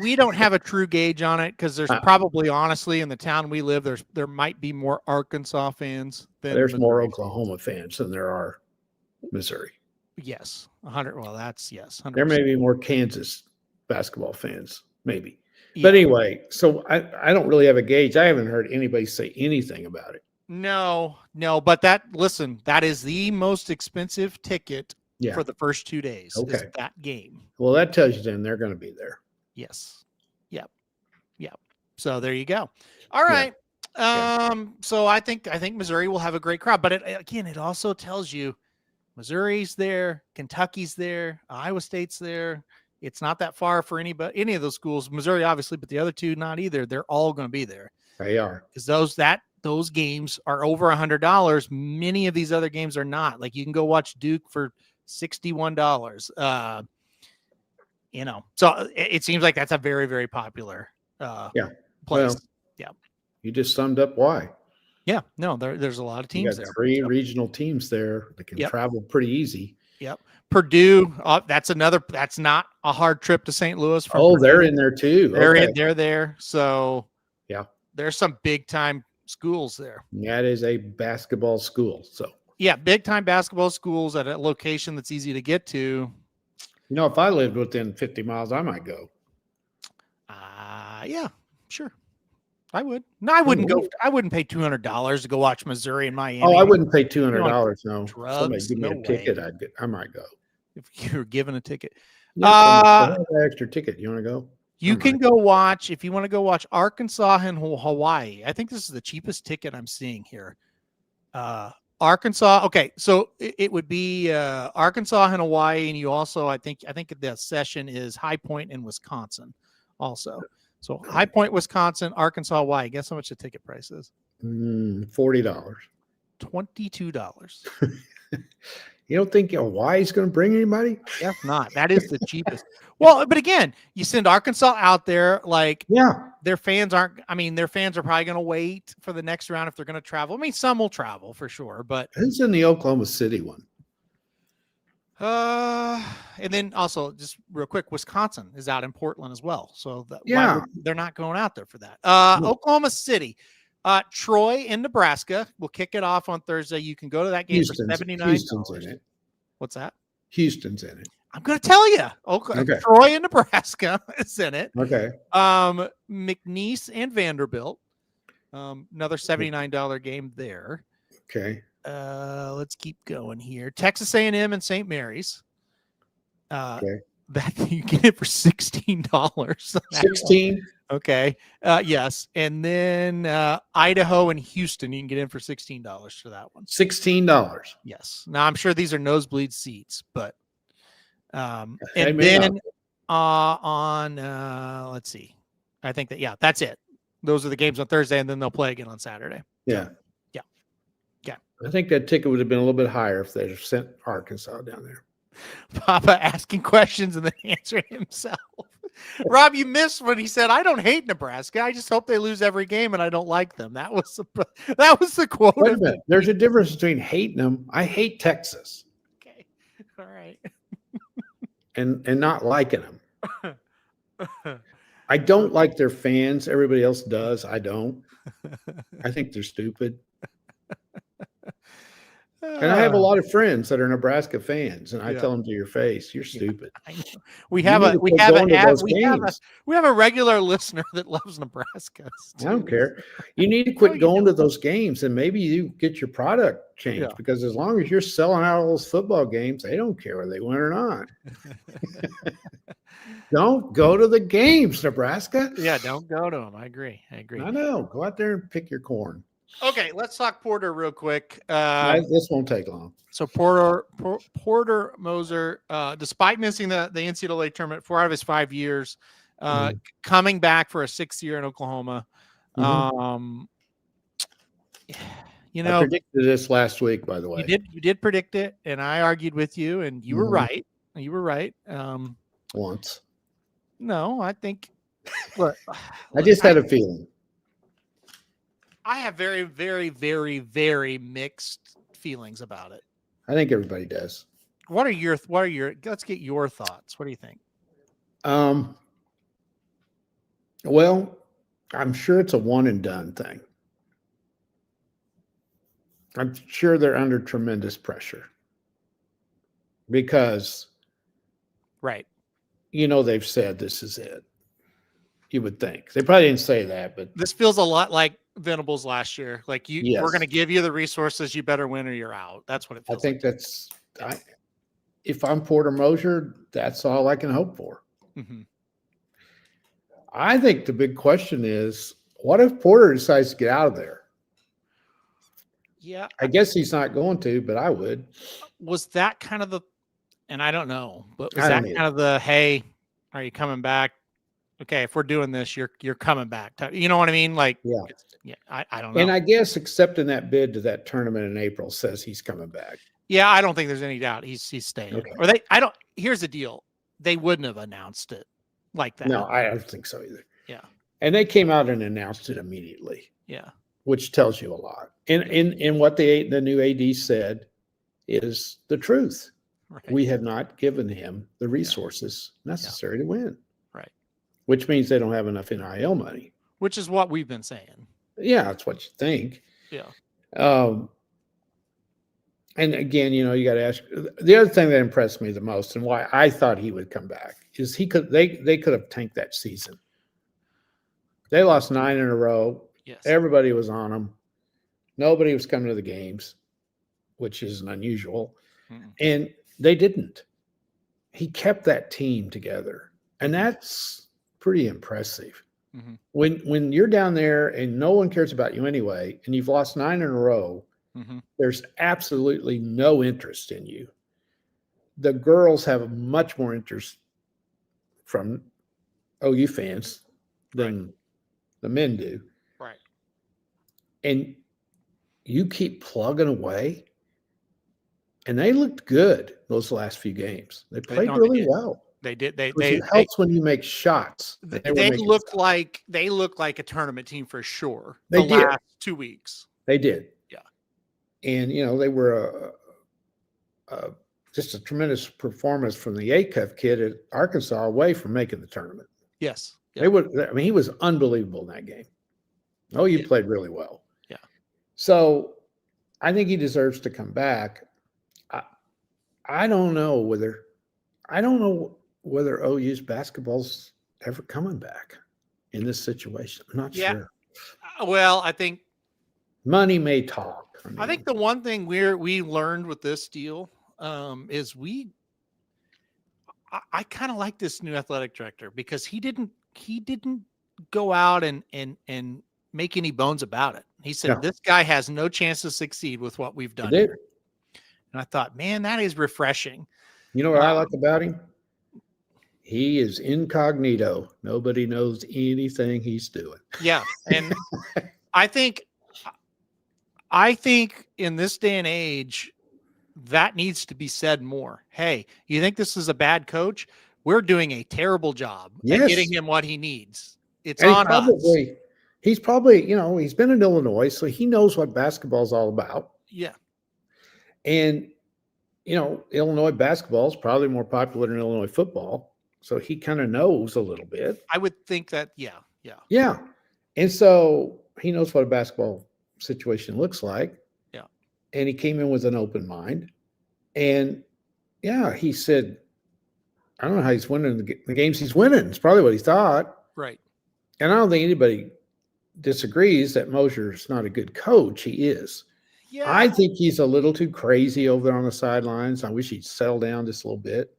we don't have a true gauge on it because there's probably, honestly, in the town we live, there might be more Arkansas fans than there's Missouri more Oklahoma fans than there are Missouri. Yes, 100. Well, that's yes. 100%. There may be more Kansas basketball fans, maybe. Yeah. But anyway, so I don't really have a gauge. I haven't heard anybody say anything about it. No. But that is the most expensive ticket for the first 2 days. Okay. Is that game. Well, that tells you then they're going to be there. Yes. Yep. So there you go. All right. Yeah. So I think Missouri will have a great crowd, but it also tells you Missouri's there, Kentucky's there, Iowa State's there. It's not that far for any of those schools. Missouri, obviously, but the other two, not either. They're all going to be there. They are. Because those games are over $100. Many of these other games are not. Like you can go watch Duke for $61. So it seems like that's a very, very popular place. Well, you just summed up why. Yeah, no, there's a lot of teams there. 3 regional teams there that can travel pretty easy. Yep. Purdue, that's not a hard trip to St. Louis. Purdue. They're in there too. They're there. So yeah, there's some big time schools there. That is a basketball school. So yeah, big time basketball schools at a location that's easy to get to. If I lived within 50 miles, I might go. Yeah, sure. I would. No, I wouldn't go. I wouldn't pay $200 to go watch Missouri and Miami. Oh, I wouldn't pay $200. No, drugs, somebody give me a ticket. I might go. If you were given a ticket, extra ticket. You want to go? You can go watch if you want to go watch Arkansas and Hawaii. I think this is the cheapest ticket I'm seeing here. Arkansas. Okay, so it would be Arkansas and Hawaii, and you also I think the session is High Point in Wisconsin, also. So High Point, Wisconsin, Arkansas, Hawaii. Guess how much the ticket price is? $40. $22. You don't think Hawaii's going to bring anybody? Yes, not. That is the cheapest. Well, but again, you send Arkansas out there, their fans are probably going to wait for the next round if they're going to travel. I mean, some will travel for sure, but who's in the Oklahoma City one? And then also just real quick, Wisconsin is out in Portland as well. So they're not going out there for that. Oklahoma City, Troy in Nebraska. We'll kick it off on Thursday. You can go to that game for $79. Houston's in it. What's that? Houston's in it. I'm going to tell you. Okay. Troy in Nebraska is in it. Okay. McNeese and Vanderbilt. Another $79 game there. Okay. Let's keep going here. Texas A&M and St. Mary's. Okay. That you get it for $16. 16. Okay. Yes. And then Idaho and Houston, you can get in for $16 for that one. $16. Yes. Now I'm sure these are nosebleed seats, but and They may then let's see. I think that that's it. Those are the games on Thursday, and then they'll play again on Saturday. Yeah. Yeah. Yeah. I think that ticket would have been a little bit higher if they'd have sent Arkansas down there. Papa asking questions and then answering himself. Rob, you missed when he said, "I don't hate Nebraska. I just hope they lose every game, and I don't like them." That was the quote. Wait a minute. There's a difference between hating them. I hate Texas. Okay, all right. And not liking them. I don't like their fans. Everybody else does. I don't. I think they're stupid. And I have a lot of friends that are Nebraska fans, and I tell them to your face, "You're stupid." I know. We have a regular listener that loves Nebraska. I don't care. You need to quit going to those games, and maybe you get your product changed, because as long as you're selling out all those football games, they don't care whether they win or not. Don't go to the games, Nebraska. Yeah, don't go to them. I agree. I know. Go out there and pick your corn. Okay, let's talk Porter real quick. This won't take long. So Porter Moser, despite missing the NCAA tournament 4 out of his 5 years, coming back for a 6th year in Oklahoma. I predicted this last week, by the way. You did predict it, and I argued with you, and you were right. You were right. Once. No, I think. Look, I just had a feeling. I have very, very, very, very mixed feelings about it. I think everybody does. Let's get your thoughts. What do you think? Well, I'm sure it's a one and done thing. I'm sure they're under tremendous pressure because, right. They've said this is it. You would think. They probably didn't say that, but this feels a lot like Venables last year. Like we're going to give you the resources. You better win or you're out. That's what it feels like. If I'm Porter Moser, that's all I can hope for. Mm-hmm. I think the big question is, what if Porter decides to get out of there? Yeah. I guess he's not going to, but I would. Was that kind of and I don't know, but was that kind of hey, are you coming back? Okay, if we're doing this, you're coming back. You know what I mean? Like, I don't know. And I guess accepting that bid to that tournament in April says he's coming back. Yeah, I don't think there's any doubt he's staying. Okay. Or here's the deal. They wouldn't have announced it like that. No, I don't think so either. Yeah. And they came out and announced it immediately. Yeah. Which tells you a lot. And what the new AD said is the truth. Right. We have not given him the resources necessary to win. Right. Which means they don't have enough NIL money. Which is what we've been saying. Yeah, that's what you think. Yeah. And again, you got to ask. The other thing that impressed me the most, and why I thought he would come back, is they could have tanked that season. They lost 9 in a row. Yes. Everybody was on them. Nobody was coming to the games, which is unusual. Mm-hmm. And they didn't. He kept that team together, and that's pretty impressive. Mm-hmm. When you're down there and no one cares about you anyway, and you've lost 9 in a row, mm-hmm. there's absolutely no interest in you. The girls have much more interest from OU fans than the men do. Right. And you keep plugging away. And they looked good those last few games. They played really well. They did. It helps when you make shots. They looked like a tournament team for sure. They did. Last 2 weeks. They did. Yeah. And they were just a tremendous performance from the Acuff kid at Arkansas away from making the tournament. Yes. They would. I mean, he was unbelievable in that game. Oh, you played really well. Yeah. So I think he deserves to come back. I, I don't know whether OU's basketball's ever coming back in this situation. I'm not Yeah. sure. Well, I think Money may talk. I think the one thing we learned with this deal is I kind of like this new athletic director because he didn't go out and make any bones about it. He said, No. this guy has no chance to succeed with what we've He done did. here. And I thought, man, that is refreshing. You know what I like about him? He is incognito. Nobody knows anything he's doing. Yeah. And I think in this day and age, that needs to be said more. Hey, you think this is a bad coach? We're doing a terrible job at getting him what he needs. It's on us. He's probably, he's been in Illinois, so he knows what basketball is all about. Yeah. And, Illinois basketball is probably more popular than Illinois football. So he kind of knows a little bit. I would think that, yeah. Yeah. And so he knows what a basketball situation looks like. Yeah. And he came in with an open mind. And, yeah, he said, I don't know how he's winning the games he's winning. It's probably what he thought. Right. And I don't think anybody disagrees that Mosier's not a good coach. He is. Yeah. I think he's a little too crazy over there on the sidelines. I wish he'd settle down just a little bit.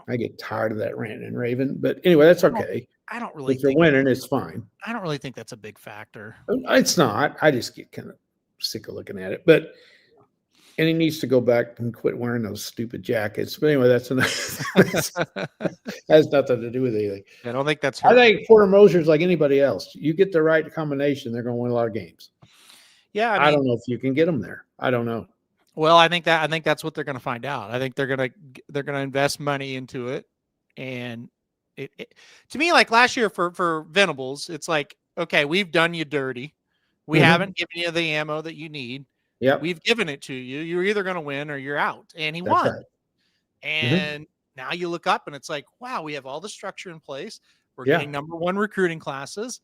I get tired of that ranting and raving. But anyway, that's okay. I don't really If you're winning, it's fine. I don't really think that's a big factor. It's not. I just get kind of sick of looking at it. And he needs to go back and quit wearing those stupid jackets. But anyway, that's has nothing to do with anything. I don't think that's. I think Porter Mosier's like anybody else. You get the right combination, they're going to win a lot of games. Yeah, I don't know if you can get them there. I don't know. Well, I think that's what they're going to find out. I think they're going to invest money into it, and it to me, like last year for Venables, it's like, okay, we've done you dirty. We haven't given you the ammo that you need. Yeah, we've given it to you. You're either going to win or you're out, and he won. Right. And now you look up, and it's like, wow, we have all the structure in place. We're getting #1 recruiting classes.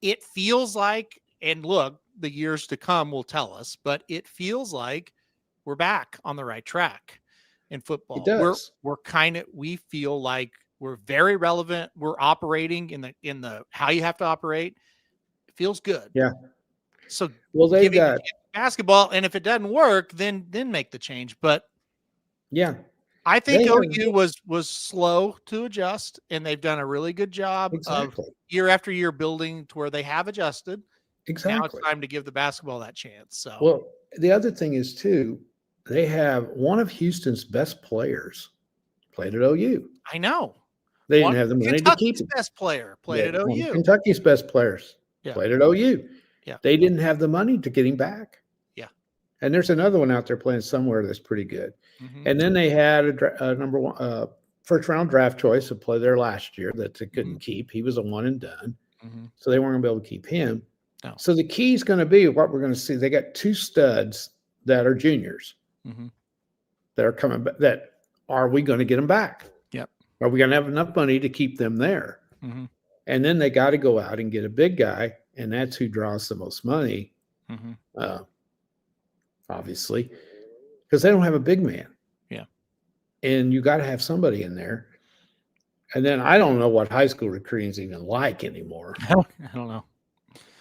It feels like, and look, the years to come will tell us, but it feels like we're back on the right track in football. It does. We feel like we're very relevant. We're operating in the how you have to operate. It feels good. Yeah. So they've got basketball, and if it doesn't work, then make the change. But yeah, I think OU was slow to adjust, and they've done a really good job of year after year building to where they have adjusted. Exactly. Now it's time to give the basketball that chance. So, well, the other thing is too, they have one of Houston's best players played at OU. I know they didn't have the money to keep him. Best player played at OU. Kentucky's best players played at OU. Yeah, they didn't have the money to get him back. Yeah, and there's another one out there playing somewhere that's pretty good. And then they had a #1 first round draft choice to play there last year that they couldn't keep. He was a one and done, so they weren't going to be able to keep him. No. So the key is going to be what we're going to see. They got 2 studs that are juniors that are coming back. Are we going to get them back? Yep. Are we going to have enough money to keep them there? And then they got to go out and get a big guy, and that's who draws the most money, obviously, because they don't have a big man. Yeah. And you got to have somebody in there. And then I don't know what high school recruiting is even like anymore. I don't know.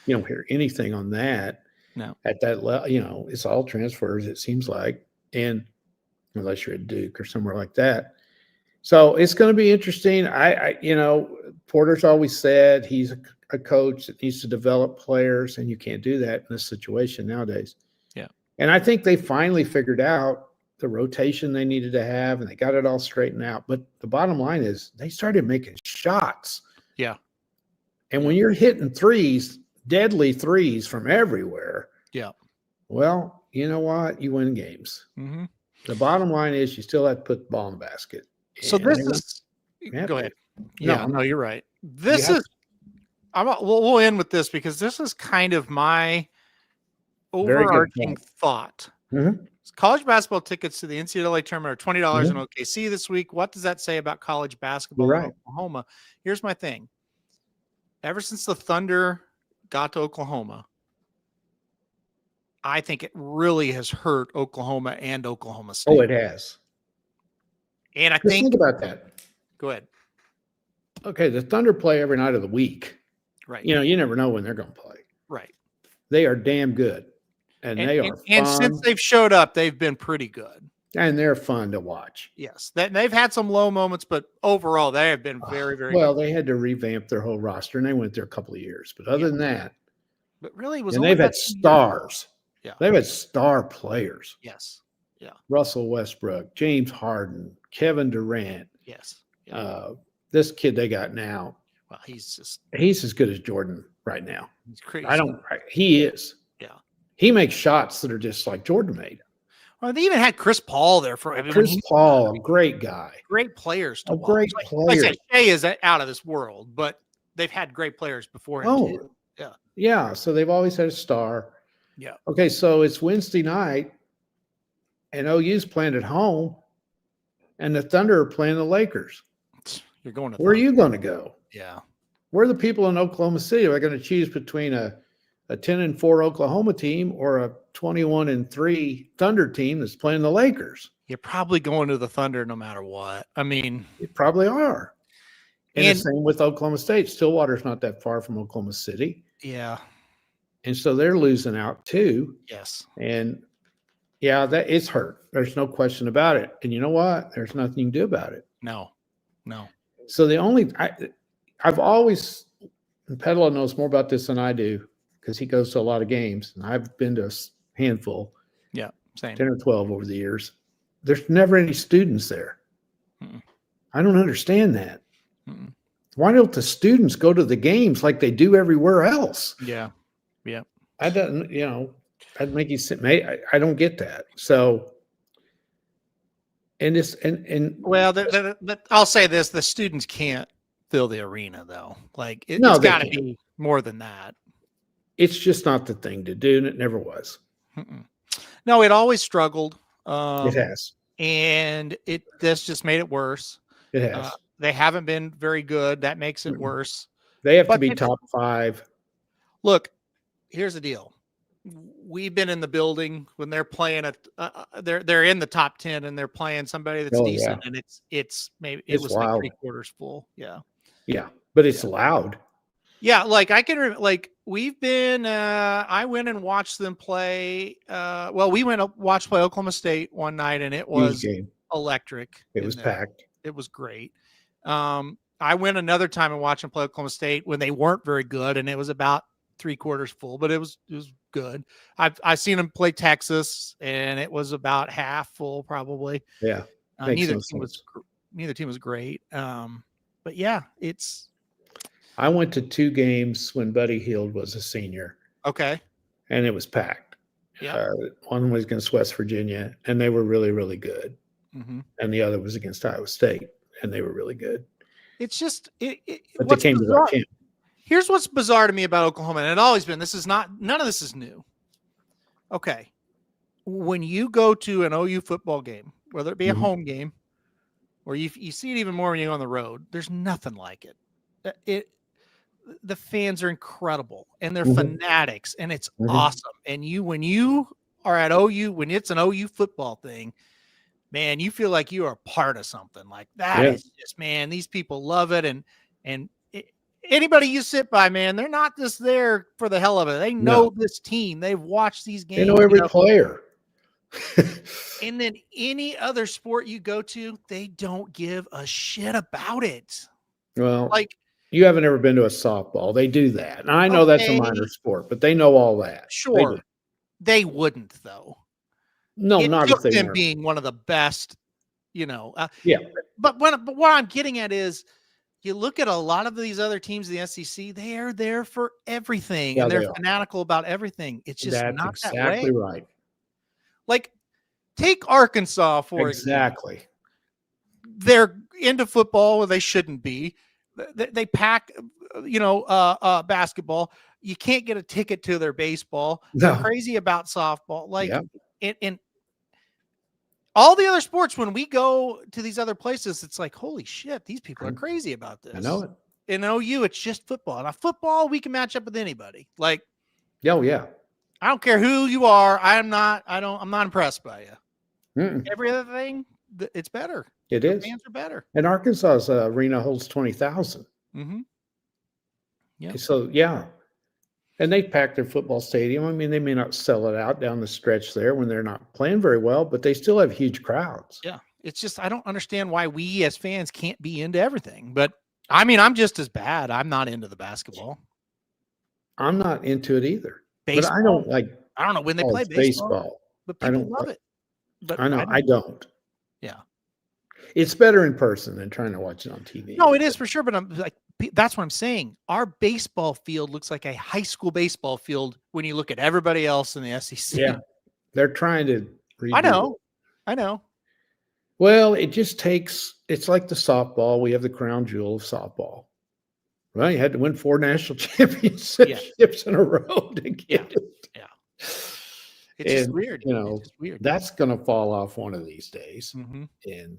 You don't hear anything on that. No. At that level, it's all transfers, it seems like, and unless you're at Duke or somewhere like that. So it's going to be interesting. Porter's always said he's a coach that needs to develop players, and you can't do that in this situation nowadays. Yeah. And I think they finally figured out the rotation they needed to have, and they got it all straightened out. But the bottom line is they started making shots. Yeah. And when you're hitting threes, deadly threes from everywhere. Yeah. Well, you know what? You win games. The bottom line is you still have to put the ball in the basket. So this is go ahead. No, you're right. This is we'll end with this because this is kind of my overarching thought. College basketball tickets to the NCAA tournament are $20 in OKC this week. What does that say about college basketball in Oklahoma? Here's my thing. Ever since the Thunder got to Oklahoma, I think it really has hurt Oklahoma and Oklahoma State. Oh, it has. And I Just think, think about that. go ahead. Okay, the Thunder play every night of the week. Right. You know, you never know when they're going to play. Right. They are damn good, and they are fun. And since they've showed up, they've been pretty good. And they're fun to watch. Yes, they've had some low moments, but overall, they have been very, very well. good. They had to revamp their whole roster, and they went there a couple of years. But other than that, but really, it was and only they've had about 2 years. stars. Yeah, They've had star players. yes, yeah, Russell Westbrook, James Harden, Kevin Durant. yes. Yeah. This kid they got now, Well, he's as good as Jordan right now. he's crazy. He is. Yeah. He makes shots that are just like Jordan made. Well, they even had Chris Paul there for Chris Paul, a great guy. great players to A watch. great Like player. I said, Shea is out of this world, but they've had great players before him too. Yeah. Yeah. So they've always had a star. Yeah. Okay, so it's Wednesday night, and OU's playing at home, and the Thunder are playing the Lakers. You're going to Where are you going to go? Yeah. Where are the people in Oklahoma City? Are they going to choose between a 10-4 Oklahoma team or a 21-3 Thunder team that's playing the Lakers? You're probably going to the Thunder no matter what. I mean, You probably are. And And- the same with Oklahoma State. Stillwater's not that far from Oklahoma City. yeah. And so they're losing out too. Yes. And yeah, that it's hurt. There's no question about it. And you know what? There's nothing you can do about it. No. So I've always, and Pedalo knows more about this than I do because he goes to a lot of games, and I've been to a handful, Yeah. Same. 10 or 12 over the years. There's never any students there. Mm-mm. I don't understand that. Mm-mm. Why don't the students go to the games like they do everywhere else? Yeah. I don't, that'd make you sit. I don't get that. So, and this, and Well, I'll say this: the students can't fill the arena, though. Like No, it's they got to can't. be more than that. it's just not the thing to do, and it never was. Mm-mm. No, it always struggled. It has. And this just made it worse. It has. They haven't been very good. That makes it Mm-mm. worse. They have to but be it- top 5. Look, here's the deal. We've been in the building when they're playing they're in the top 10 and they're playing somebody that's Oh, decent, and it's maybe it It's was wild. like 3/4 full. Yeah. Yeah, but it's loud. Yeah, like I can like we've been I went and watched them play we went to watch play Oklahoma State one night, and it Huge was game. electric. It in was there. packed. It was great. I went another time and watched them play Oklahoma State when they weren't very good, and it was about 3/4 full, but it was good. I've seen them play Texas, and it was about half full probably. Yeah, makes Neither no team was great. But yeah, it's I went to 2 games when Buddy Hield was a senior, okay. and it was packed. Yeah. One was against West Virginia, and they were really, really good. Mm-hmm. And the other was against Iowa State, and they were really good. It's just But they what's came to bizarre- that camp. Here's what's bizarre to me about Oklahoma, and it's always been. None of this is new. Okay, when you go to an OU football game, whether it be a Mhm. home game, or you see it even more when you go on the road, there's nothing like it. The fans are incredible, and they're Mhm. fanatics, and it's Mhm. awesome. And when you are at OU, when it's an OU football thing, man, you feel like you are a part of something like that. Yeah. Is just, man, these people love it. And anybody you sit by, man, they're not just there for the hell of it. They know this team. They've watched these games. They know every player. And then any other sport you go to, they don't give a shit about it. Well, Like, you haven't ever been to a softball. They do that. And I know that's a Okay. minor sport, but they know all that. They sure, do. they wouldn't, though. No, It not took if they them weren't. being one of the best, Yeah. But what I'm getting at is, you look at a lot of these other teams in the SEC, they are there for everything, Yeah, and they they're are. fanatical about everything. It's just That's not that exactly way. right. Like, take Arkansas, for example. Exactly. They're into football where they shouldn't be. They pack, basketball. You can't get a ticket to their baseball. They're No. crazy about softball. Like, Yeah. in all the other sports, when we go to these other places, it's like, holy shit, these people are crazy about this. I know it. in OU, it's just football. Now, football, we can match up with anybody. Like, Oh, yeah. I don't care who you are. I'm not impressed by you. Mm-mm. Every other thing, it's better. It The is. fans are better. And Arkansas's arena holds 20,000. Mm-hmm. Yeah. So, yeah. And they pack their football stadium. I mean, they may not sell it out down the stretch there when they're not playing very well, but they still have huge crowds. Yeah. It's just, I don't understand why we as fans can't be into everything. But I mean, I'm just as bad. I'm not into the basketball. I'm not into it either. Baseball. But I don't like I don't know when they play baseball. But I people don't love like- it. But I know. I don't. Yeah. It's better in person than trying to watch it on TV. No, it is for sure. But I'm like, that's what I'm saying. Our baseball field looks like a high school baseball field when you look at everybody else in the SEC. Yeah. They're trying to redo it. I know. Well, it just takes, it's like the softball. We have the crown jewel of softball. Well, you had to win 4 national championships in a row to get it. Yeah. It's just weird. You know, it's just weird. That's going to fall off one of these days. Mm-hmm. And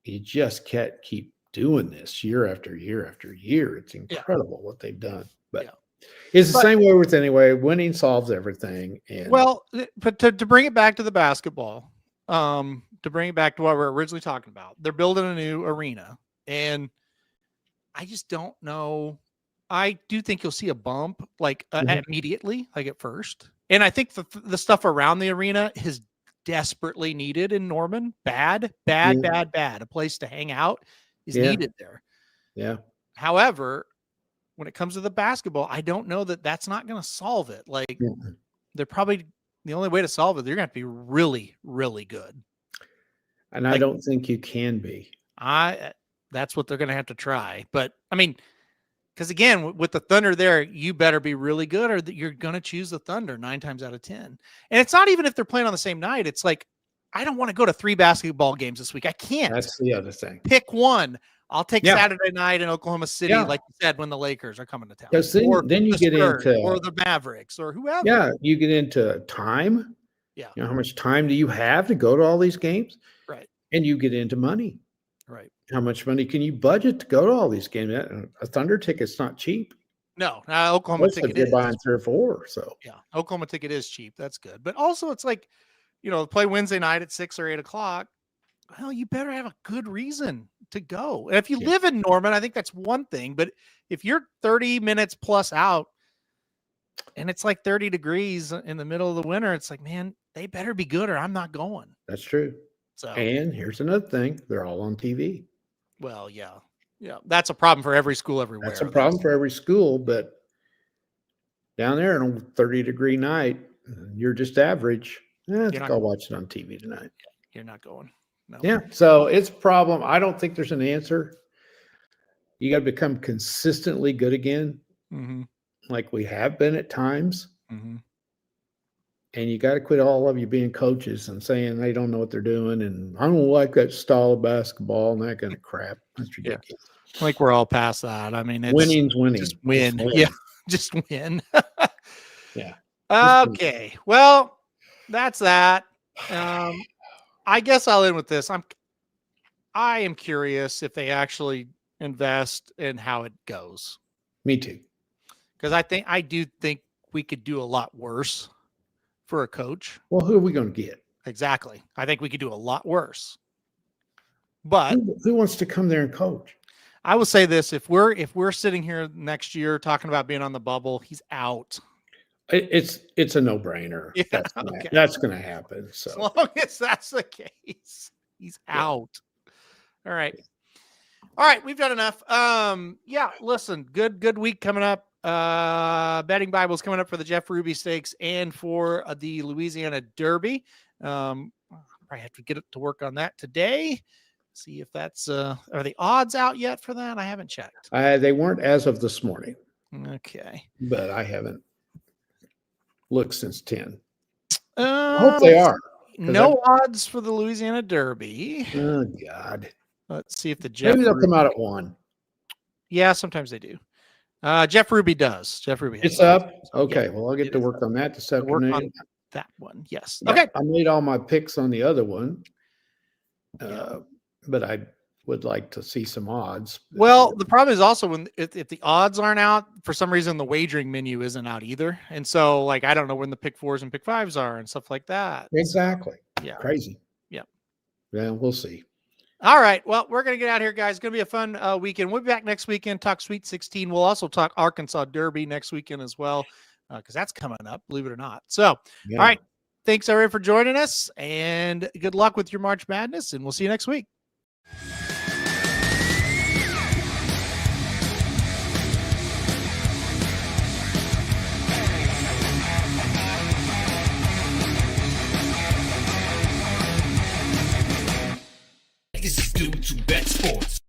you just can't keep doing this year after year after year. It's incredible what they've done. But it's the same way with anyway. Winning solves everything. And well, but to bring it back to the basketball, to bring it back to what we were originally talking about, they're building a new arena. And I just don't know. I do think you'll see a bump like immediately, like at first. And I think the stuff around the arena is desperately needed in Norman. Bad. A place to hang out is needed there. Yeah. However, when it comes to the basketball, I don't know that that's not going to solve it. Like they're probably the only way to solve it. They're going to have to be really, really good. And I don't think you can be. That's what they're going to have to try. But I mean, because again, with the Thunder there, you better be really good or you're going to choose the Thunder 9 times out of 10. And it's not even if they're playing on the same night. It's like, I don't want to go to 3 basketball games this week. I can't. That's the other thing. Pick one. I'll take Saturday night in Oklahoma City, like you said, when the Lakers are coming to town. Because then you get into or the Mavericks or whoever. Yeah, you get into time. Yeah. You know, how much time do you have to go to all these games? Right. And you get into money. Right. How much money can you budget to go to all these games? A Thunder ticket's not cheap. No, Oklahoma ticket is. Buying 3 or 4. So yeah, Oklahoma ticket is cheap. That's good. But also, it's like, play Wednesday night at 6 or 8 o'clock. Well, you better have a good reason to go. And if you live in Norman, I think that's one thing. But if you're 30 minutes plus out and it's like 30 degrees in the middle of the winter, it's like, man, they better be good or I'm not going. That's true. So, and here's another thing. They're all on TV. Well, yeah. That's a problem for every school everywhere. That's a problem for every school. But down there on a 30-degree night, you're just average. I think I'll watch it on TV tonight. You're not going. No. Yeah. So it's a problem. I don't think there's an answer. You got to become consistently good again, like we have been at times. Mm-hmm. And you got to quit all of you being coaches and saying they don't know what they're doing. And I don't like that style of basketball and that kind of crap. That's ridiculous. Yeah. Like we're all past that. I mean, winning's winning. Just win. Yeah. Just win. Yeah. Okay. Well, that's that. I guess I'll end with this. I am curious if they actually invest in how it goes. Me too. Because I do think we could do a lot worse for a coach. Well, who are we going to get? Exactly. I think we could do a lot worse. But who wants to come there and coach? I will say this: if we're sitting here next year talking about being on the bubble, he's out. It's a no-brainer. Yeah, that's going to happen. So as long as that's the case, he's out. All right. We've done enough. Listen, good week coming up. Betting Bible's coming up for the Jeff Ruby Stakes and for the Louisiana Derby. Probably have to get to work on that today. See if that's are the odds out yet for that? I haven't checked. They weren't as of this morning. Okay. But I haven't looked since 10. I hope they are. No odds for the Louisiana Derby. Oh, God. Let's see if the Jeff Maybe they'll Ruby... come out at 1. Yeah, sometimes they do. Jeff Ruby does. Jeff Ruby. It's up. Okay. Yeah, well, I'll get to work on that this afternoon. Work on that one. Yes. Yeah, okay. I made all my picks on the other one. But I would like to see some odds. Well, the problem is also if the odds aren't out, for some reason the wagering menu isn't out either. And so, like, I don't know when the pick 4s and pick 5s are and stuff like that. Exactly. Yeah. Crazy. Yeah. Yeah, we'll see. All right. Well, we're going to get out here, guys. It's going to be a fun weekend. We'll be back next weekend, talk Sweet 16. We'll also talk Arkansas Derby next weekend as well, because that's coming up, believe it or not. So, All right. Thanks, everyone, for joining us, and good luck with your March Madness, and we'll see you next week. This is due to Bet Sports.